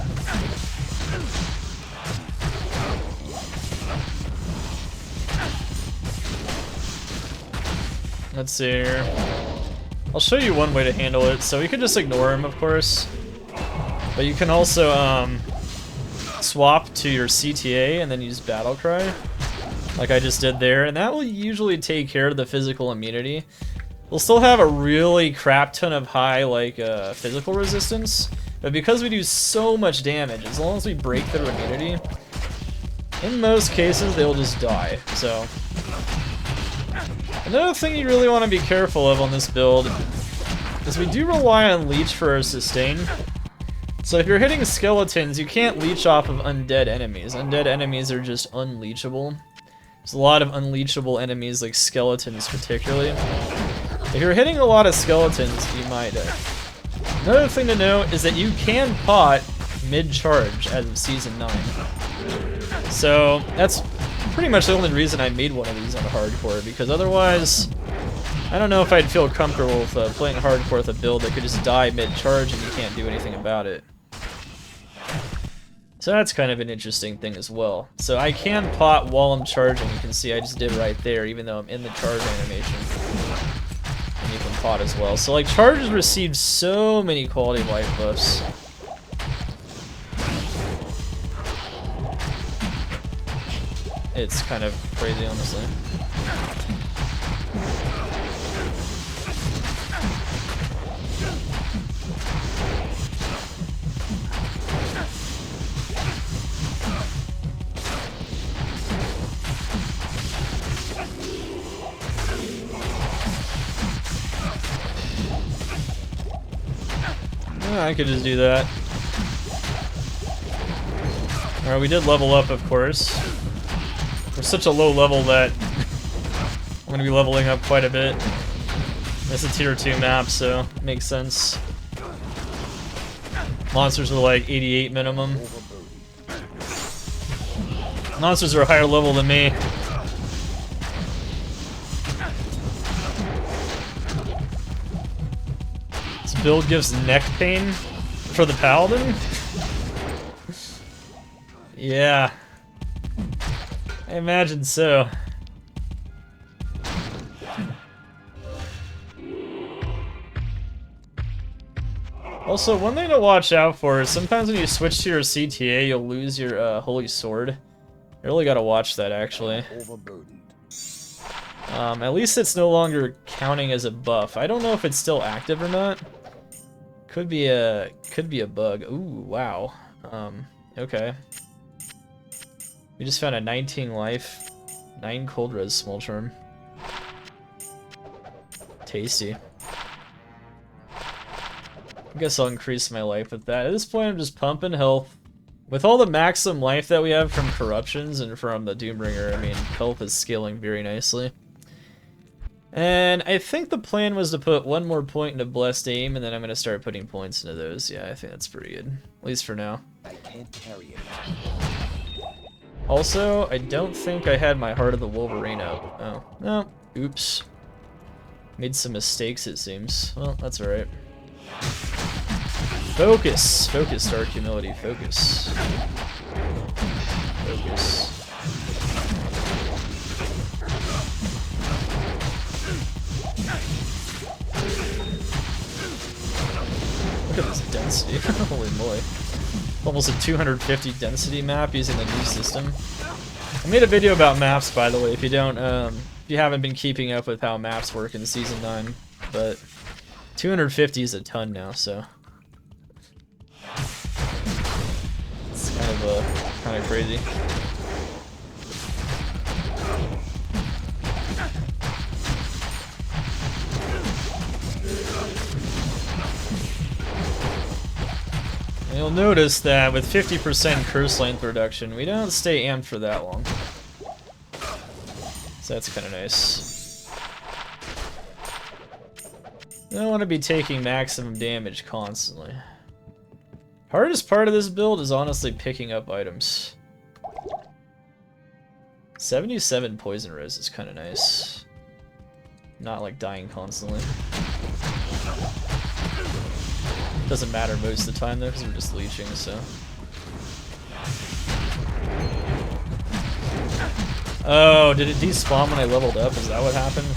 Let's see here. I'll show you one way to handle it. So you could just ignore him, of course. But you can also swap to your CTA and then use Battle Cry, like I just did there, and that will usually take care of the physical immunity. We'll still have a really crap ton of high physical resistance, but because we do so much damage, as long as we break their immunity, in most cases they'll just die. So another thing you really want to be careful of on this build is we do rely on leech for our sustain. So if you're hitting skeletons, you can't leech off of undead enemies. Undead enemies are just unleechable. There's a lot of unleechable enemies, like skeletons particularly. If you're hitting a lot of skeletons, you might die. Another thing to note is that you can pot mid-charge as of Season 9. So that's pretty much the only reason I made one of these on hardcore, because otherwise, I don't know if I'd feel comfortable with playing hardcore with a build that could just die mid-charge and you can't do anything about it. So that's kind of an interesting thing as well. So I can pot while I'm charging. You can see I just did right there, even though I'm in the charge animation. And you can pot as well. So like, charges receive so many quality of life buffs. It's kind of crazy, honestly. I could just do that. Alright, we did level up, of course. We're such a low level that I'm gonna be leveling up quite a bit. It's a tier 2 map, so makes sense. Monsters are like 88 minimum. Monsters are a higher level than me. This build gives neck pain for the Paladin? Yeah. I imagine so. Also, one thing to watch out for is sometimes when you switch to your CTA, you'll lose your Holy Sword. You really gotta watch that, actually. At least it's no longer counting as a buff. I don't know if it's still active or not. Could be a bug. Ooh, wow. Okay. We just found a 19 life, 9 cold res small charm. Tasty. I guess I'll increase my life with that. At this point, I'm just pumping health. With all the maximum life that we have from corruptions and from the Doombringer, I mean, health is scaling very nicely. And I think the plan was to put one more point into Blessed Aim, and then I'm going to start putting points into those. Yeah, I think that's pretty good. At least for now. I can't carry it. Also, I don't think I had my Heart of the Wolverine out. Oh, no. Oops. Made some mistakes, it seems. Well, that's alright. Focus! Focus, Dark Humility. Focus. Focus. Look at this density. Holy moly. Almost a 250 density map using the new system. I made a video about maps, by the way, if you don't, if you haven't been keeping up with how maps work in Season 9, but 250 is a ton now, so it's kind of crazy. And you'll notice that with 50% curse length reduction, we don't stay amped for that long. So that's kind of nice. I don't want to be taking maximum damage constantly. Hardest part of this build is honestly picking up items. 77 poison res is kind of nice. Not like dying constantly. Doesn't matter most of the time though, because we're just leeching, so. Oh, did it despawn when I leveled up? Is that what happened?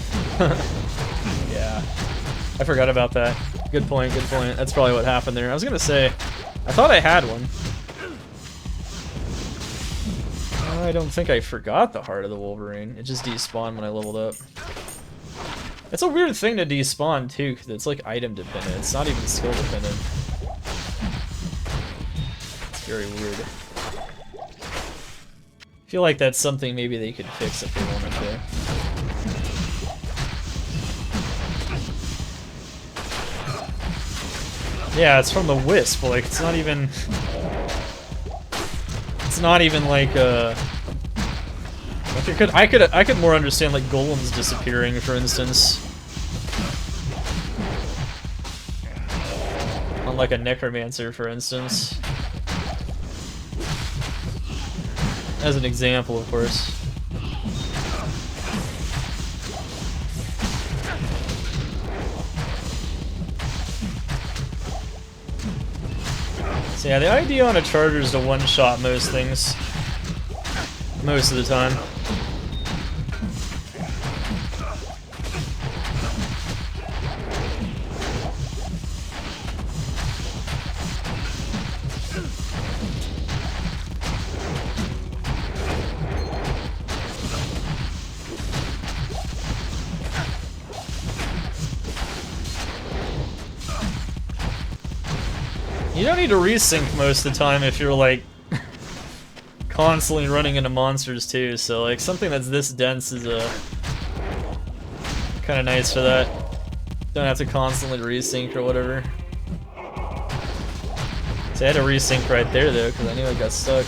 Yeah. I forgot about that. Good point, good point. That's probably what happened there. I was gonna say, I thought I had one. I don't think I forgot the Heart of the Wolverine. It just despawned when I leveled up. It's a weird thing to despawn too, because it's like item dependent. It's not even skill dependent. It's very weird. I feel like that's something maybe they could fix if they wanted to. Yeah, it's from the Wisp. Like it's not even. It's not even like Like I could more understand like golems disappearing, for instance. On like a necromancer, for instance. As an example, of course. So yeah, the idea on a charger is to one-shot most things. Most of the time. You don't need to resync most of the time if you're like constantly running into monsters too, so like something that's this dense is kind of nice for that. Don't have to constantly resync or whatever. So I had to resync right there though, because I knew I got stuck.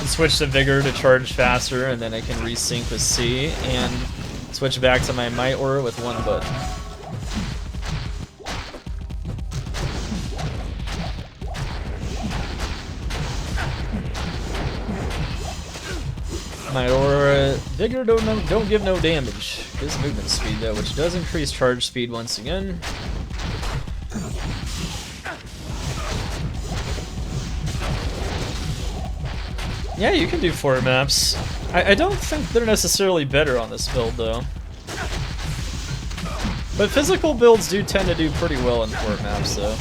Switch to Vigor to charge faster, and then I can resync with C, and switch back to my Might Aura with one button. Might Aura, Vigor don't give no damage. Gives movement speed though, which does increase charge speed once again. Yeah, you can do 4 maps. I don't think they're necessarily better on this build, though. But physical builds do tend to do pretty well in 4 maps, though.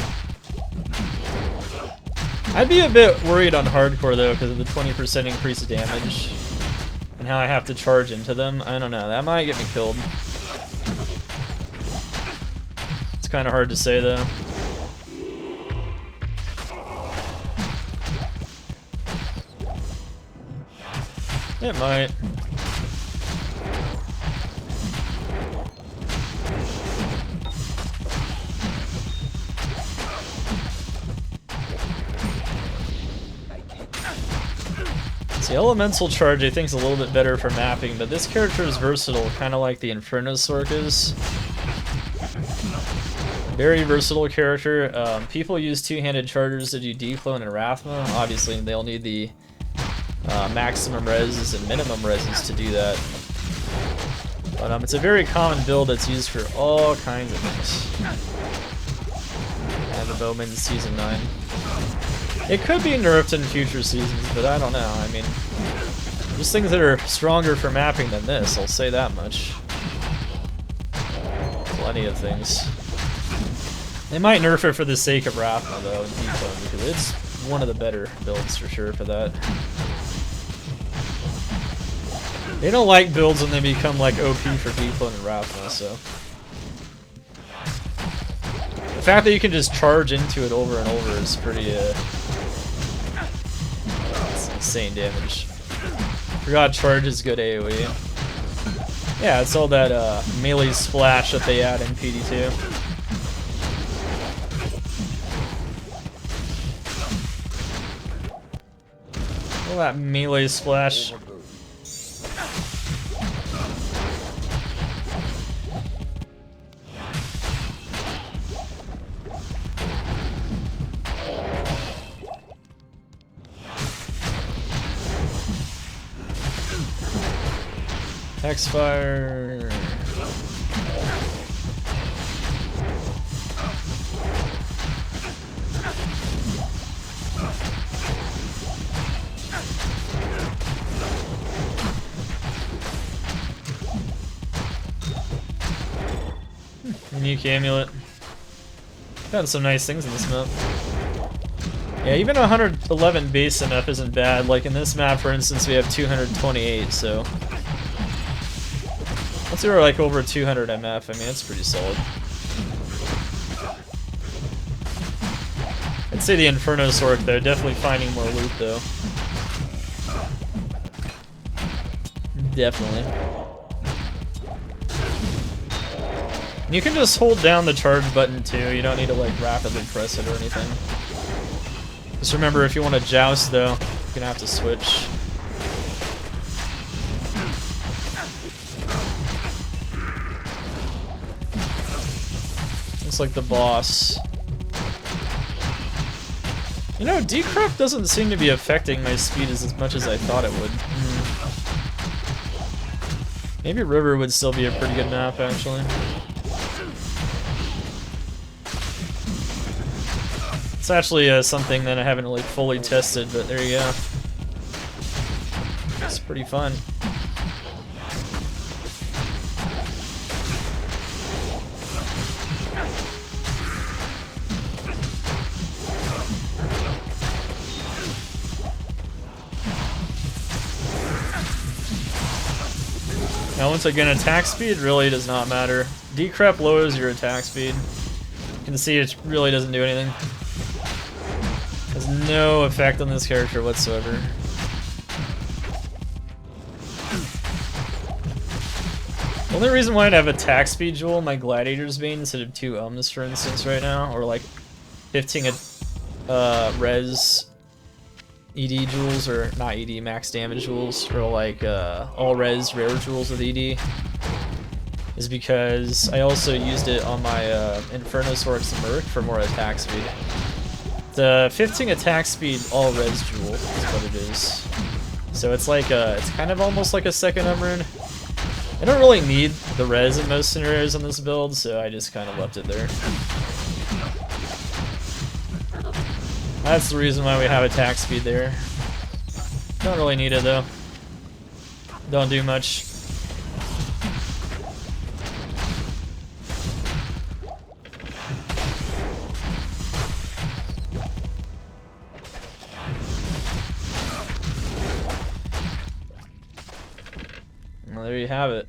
I'd be a bit worried on hardcore, though, because of the 20% increased damage. And how I have to charge into them. I don't know, that might get me killed. It's kind of hard to say, though. It might. See, Elemental Charge I think is a little bit better for mapping, but this character is versatile, kind of like the Infernosaurk is. Very versatile character. People use two-handed chargers to do Declone and Rathma. Obviously, they'll need the maximum reses and minimum reses to do that. But it's a very common build that's used for all kinds of things. And the Bowman in Season 9. It could be nerfed in future seasons, but I don't know. I mean, there's things that are stronger for mapping than this, I'll say that much. Plenty of things. They might nerf it for the sake of Rathma, though, in Declone, because it's one of the better builds for sure for that. They don't like builds when they become like OP for Declone and Rathma, so. The fact that you can just charge into it over and over is pretty, it's insane damage. Forgot charge is good AoE. Yeah, it's all that melee splash that they add in PD2. All that melee splash. X-Fire. Unique Amulet. Got some nice things in this map. Yeah, even 111 base MF isn't bad. Like in this map, for instance, we have 228, so once we were like over 200 MF, I mean, it's pretty solid. I'd say the Infernosaurk, though, definitely finding more loot, though. Definitely. And you can just hold down the charge button, too. You don't need to, like, rapidly press it or anything. Just remember, if you want to joust, though, you're gonna have to switch. It's like the boss. You know, Decrypt doesn't seem to be affecting my speed as much as I thought it would. Maybe River would still be a pretty good map, actually. It's actually something that I haven't really fully tested, but there you go. It's pretty fun. Now once again, attack speed really does not matter. Decrep lowers your attack speed. can see it really doesn't do anything. Has no effect on this character whatsoever. The only reason why I'd have attack speed jewel in my gladiator's vein instead of 2 for instance right now, or like 15 res ED jewels, or not ED, max damage jewels, or like all res rare jewels with ED, is because I also used it on my Infernosaurus Merc for more attack speed. The 15 attack speed all res jewel is what it is. So it's like it's kind of almost like a second rune. I don't really need the res in most scenarios on this build, so I just kind of left it there. That's the reason why we have attack speed there. Don't really need it though. Don't do much. Well, there you have it.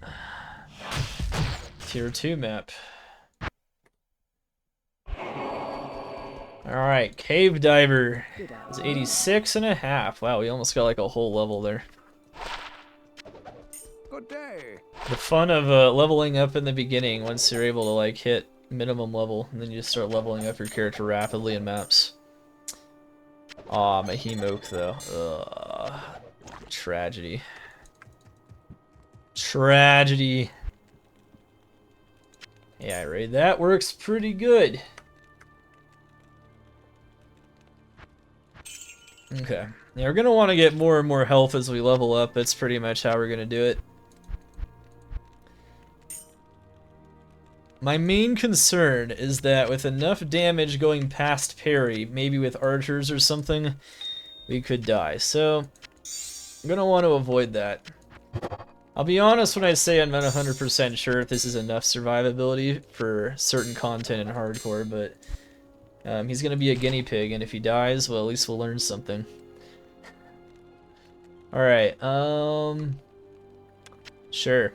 Tier 2 map. Alright, Cave Diver. It's 86.5. Wow, we almost got like a whole level there. Good day. The fun of leveling up in the beginning once you're able to like hit minimum level, and then you just start leveling up your character rapidly in maps. Aw, my Hemoke though. Ugh. Tragedy. Tragedy. Yeah, right. That works pretty good. Okay. Yeah, we're gonna want to get more and more health as we level up. That's pretty much how we're gonna do it. My main concern is that with enough damage going past parry, maybe with archers or something, we could die. So, I'm gonna want to avoid that. I'll be honest when I say I'm not 100% sure if this is enough survivability for certain content in hardcore, but he's gonna be a guinea pig, and if he dies, well, at least we'll learn something. Alright, sure.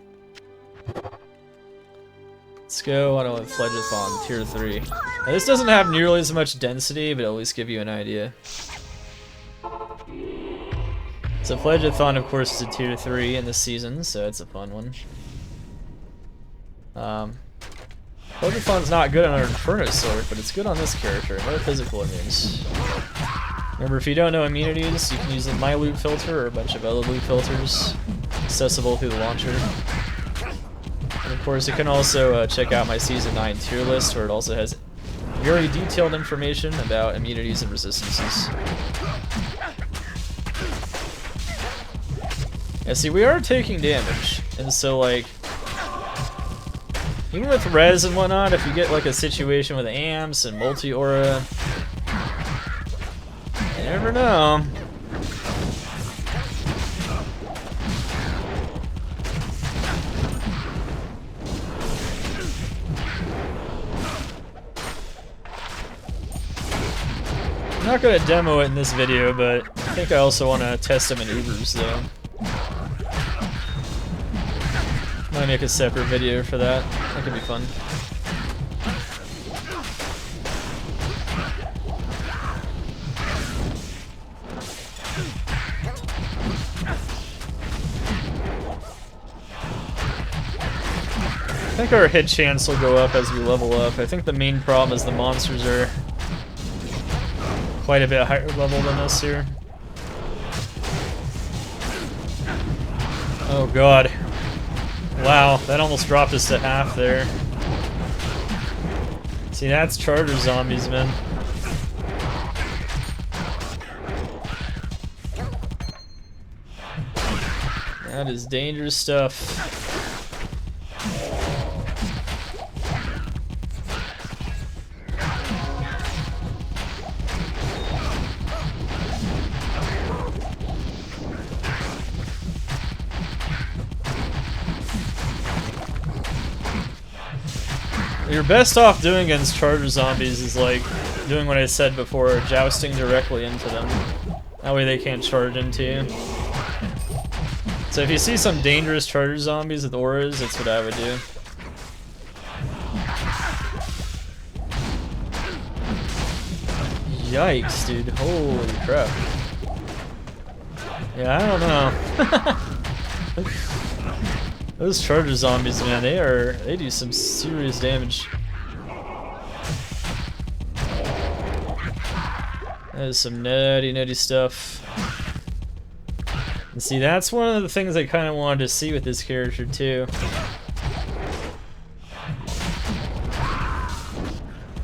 Let's go on with Phlegethon, tier 3. Now, this doesn't have nearly as much density, but it'll at least give you an idea. So Phlegethon, of course, is a tier 3 in this season, so it's a fun one. Phlegethon's not good on our Infernosaur, but it's good on this character. No physical immunes. Remember, if you don't know immunities, you can use my loot filter or a bunch of other loot filters accessible through the launcher. And of course, you can also check out my Season 9 tier list, where it also has very detailed information about immunities and resistances. Yeah, see, we are taking damage, and so, like, even with res and whatnot, if you get, like, a situation with amps and multi-aura, you never know. I'm not going to demo it in this video, but I think I also want to test some maneuvers, though. Might make a separate video for that. That could be fun. I think our hit chance will go up as we level up. I think the main problem is the monsters are quite a bit higher level than us here. Oh god. Wow, that almost dropped us to half there. See, that's charger zombies, man. That is dangerous stuff. You're best off doing against charger zombies is like doing what I said before, jousting directly into them. That way they can't charge into you. So if you see some dangerous charger zombies with auras, that's what I would do. Yikes, dude. Holy crap. Yeah, I don't know. Those charger zombies, man, they do some serious damage. That is some nutty stuff. And see, that's one of the things I kind of wanted to see with this character too.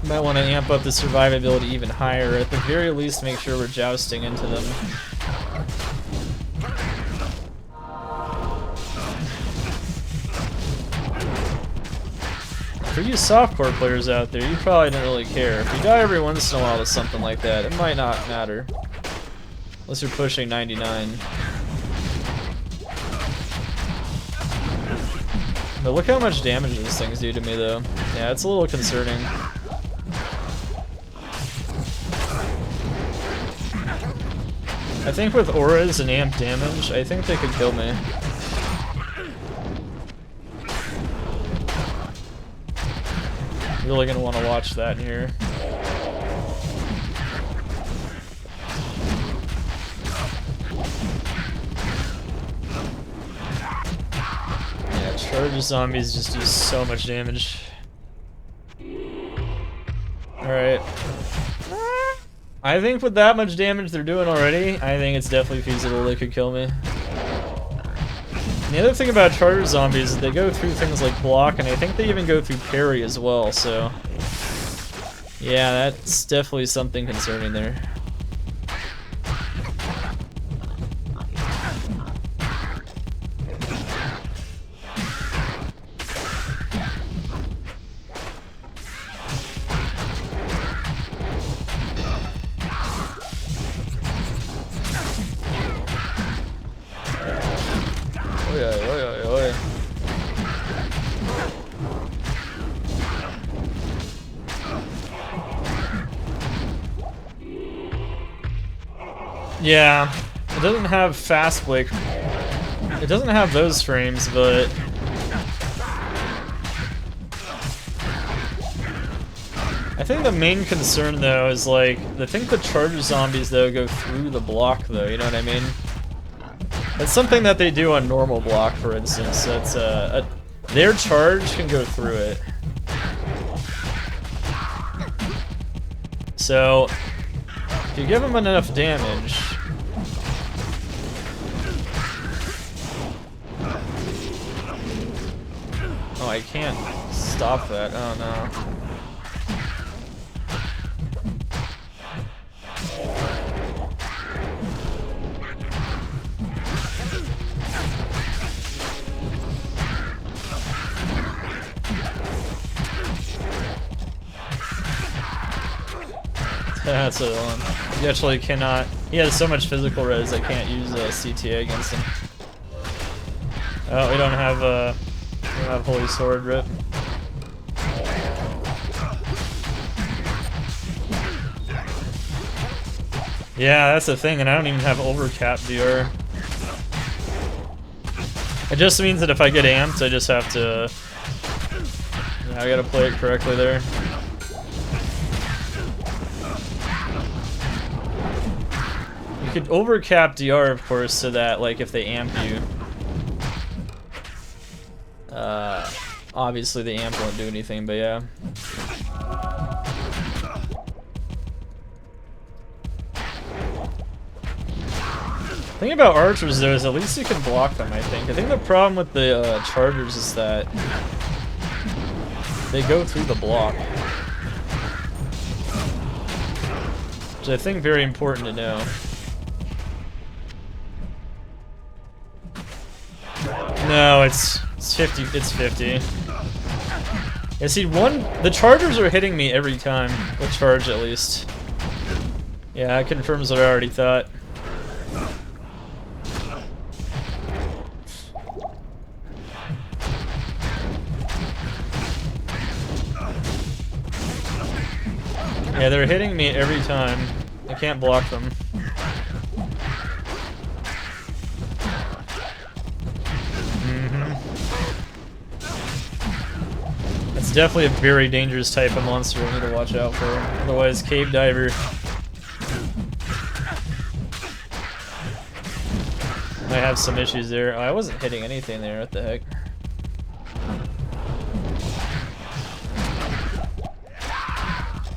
Might want to amp up the survivability even higher. At the very least, make sure we're jousting into them. For you softcore players out there, you probably don't really care. If you die every once in a while to something like that, it might not matter. Unless you're pushing 99. But look how much damage these things do to me, though. Yeah, it's a little concerning. I think with auras and amp damage, I think they could kill me. Really gonna want to watch that in here. Yeah, charge zombies just do so much damage. Alright. I think with that much damage they're doing already, I think it's definitely feasible they could kill me. And the other thing about charger zombies is they go through things like block, and I think they even go through parry as well, so... yeah, that's definitely something concerning there. Yeah, it doesn't have fast break. It doesn't have those frames, but I think the main concern though is like I think the charger zombies though go through the block though. You know what I mean? It's something that they do on normal block, for instance. It's their charge can go through it. So if you give them enough damage. Oh, I can't stop that. Oh no. That's a one. You actually cannot. He has so much physical res I can't use CTA against him. Oh, we don't have Holy Sword Rip. Yeah, that's the thing, and I don't even have overcap DR. It just means that if I get amped, I just have to. Yeah, I gotta play it correctly there. You could overcap DR, of course, so that, like, if they amp you, obviously the amp won't do anything, but yeah. The thing about archers, though, is at least you can block them, I think. I think the problem with the chargers is that they go through the block. Which I think very important to know. No, it's 50. It's 50. Yeah, see, the chargers are hitting me every time with charge, at least. Yeah, that confirms what I already thought. Yeah, they're hitting me every time. I can't block them. It's definitely a very dangerous type of monster I need to watch out for. Otherwise, Cave Diver Might have some issues there. Oh, I wasn't hitting anything there. What the heck?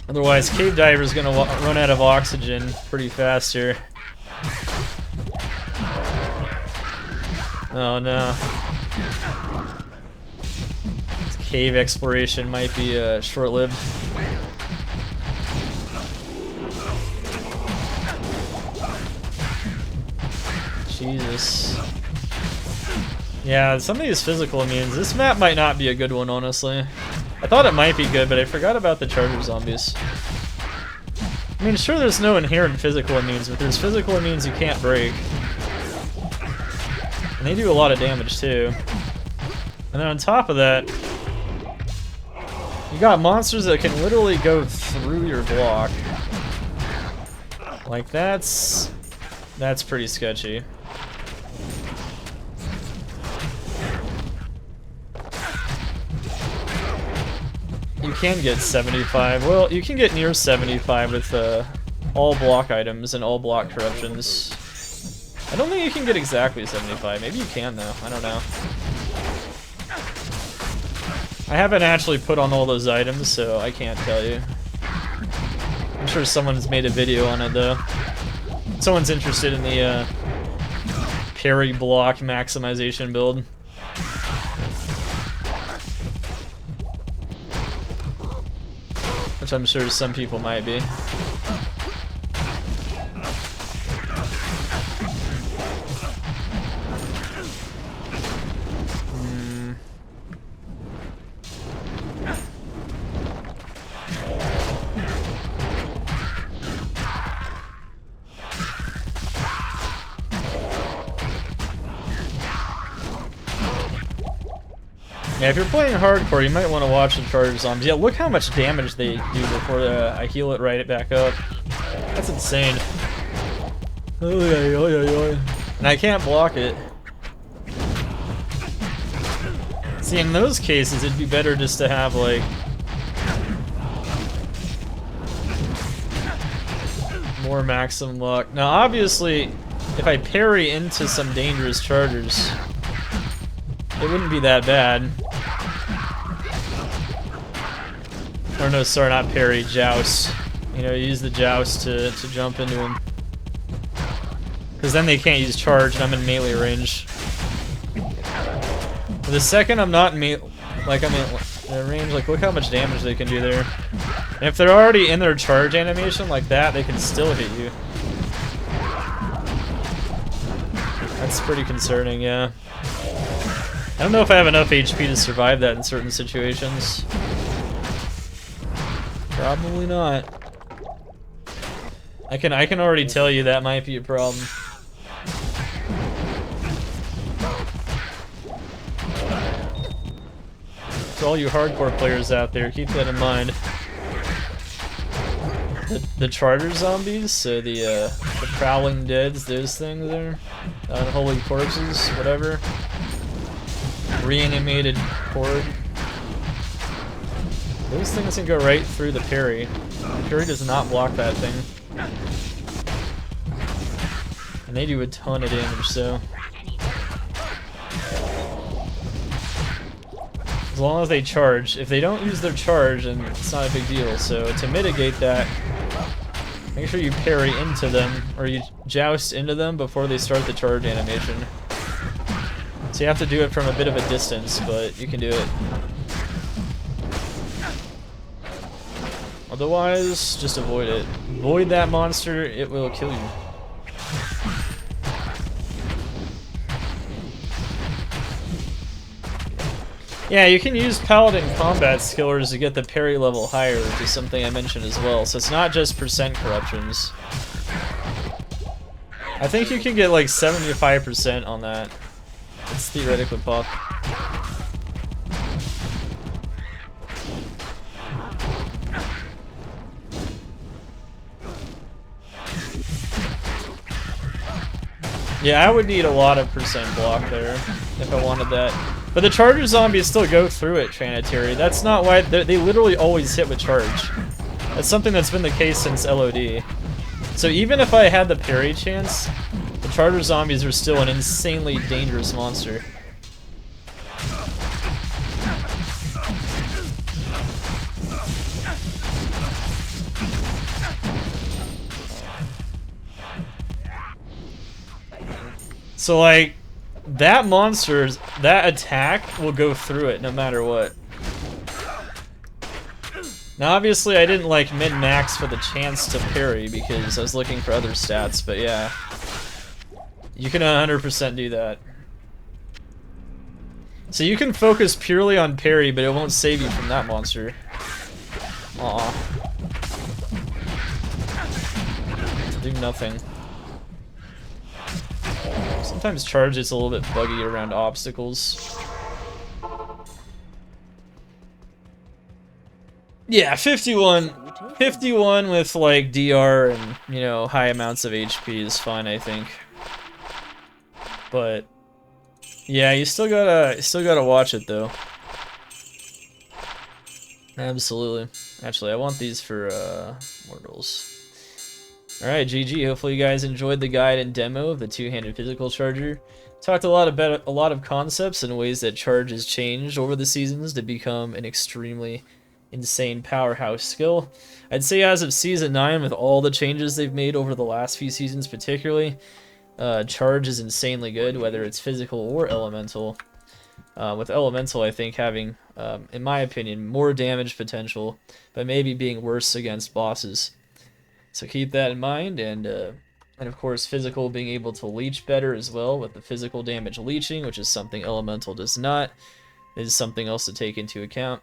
Otherwise, Cave Diver's gonna run out of oxygen pretty fast here. Oh no. This cave exploration might be short-lived. Jesus. Yeah, some of these physical immunes. This map might not be a good one, honestly. I thought it might be good, but I forgot about the charger zombies. I mean, sure, there's no inherent physical immunes, but there's physical immunes you can't break. And they do a lot of damage, too. And then on top of that, you got monsters that can literally go through your block. Like, that's pretty sketchy. You can get 75. Well, you can get near 75 with all block items and all block corruptions. I don't think you can get exactly 75. Maybe you can, though. I don't know. I haven't actually put on all those items, so I can't tell you. I'm sure someone's made a video on it, though. Someone's interested in the parry block maximization build. Which I'm sure some people might be. Yeah, if you're playing hardcore, you might want to watch the charger zombies. Yeah, look how much damage they do before I heal it right back up. That's insane. And I can't block it. See, in those cases, it'd be better just to have, like, more maximum luck. Now, obviously, if I parry into some dangerous chargers, it wouldn't be that bad. Or no, sorry, not parry, joust. You know, use the joust to jump into them. Because then they can't use charge and I'm in melee range. But the second I'm not in range, like look how much damage they can do there. And if they're already in their charge animation like that, they can still hit you. That's pretty concerning, yeah. I don't know if I have enough HP to survive that in certain situations. Probably not. I can already tell you that might be a problem. To all you hardcore players out there, keep that in mind. The charger zombies, so the prowling deads, those things there, unholy corpses, whatever. Reanimated horde. Those things can go right through the parry. The parry does not block that thing. And they do a ton of damage, so. As long as they charge. If they don't use their charge, then it's not a big deal. So to mitigate that, make sure you parry into them, or you joust into them before they start the charge animation. So you have to do it from a bit of a distance, but you can do it. Otherwise, just avoid it. Avoid that monster, it will kill you. Yeah, you can use Paladin combat skillers to get the parry level higher, which is something I mentioned as well. So it's not just percent corruptions. I think you can get like 75% on that. It's theoretically possible. Yeah, I would need a lot of percent block there if I wanted that. But the charger zombies still go through it, Trinitary. That's not why they literally always hit with charge. That's something that's been the case since LOD. So even if I had the parry chance, the Charger zombies are still an insanely dangerous monster. So like, that monster, that attack will go through it no matter what. Now obviously I didn't like min-max for the chance to parry because I was looking for other stats, but yeah. You can 100% do that. So you can focus purely on parry, but it won't save you from that monster. Aw. Do nothing. Sometimes charge is a little bit buggy around obstacles. Yeah, 51 with like DR and, you know, high amounts of HP is fine, I think. But yeah, you still gotta watch it though. Absolutely. Actually, I want these for mortals. Alright, GG. Hopefully you guys enjoyed the guide and demo of the two-handed physical charger. Talked a lot about a lot of concepts and ways that charge has changed over the seasons to become an extremely insane powerhouse skill. I'd say as of Season 9, with all the changes they've made over the last few seasons particularly, charge is insanely good, whether it's physical or elemental. With elemental, I think having, in my opinion, more damage potential, but maybe being worse against bosses. So keep that in mind, and of course physical being able to leech better as well, with the physical damage leeching, which is something elemental does not, is something else to take into account.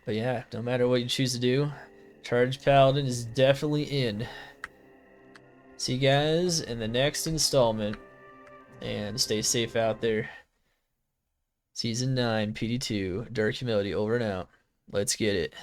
But yeah, no matter what you choose to do, Charge Paladin is definitely in. See you guys in the next installment, and stay safe out there. Season 9, PD2, Dark Humility over and out. Let's get it.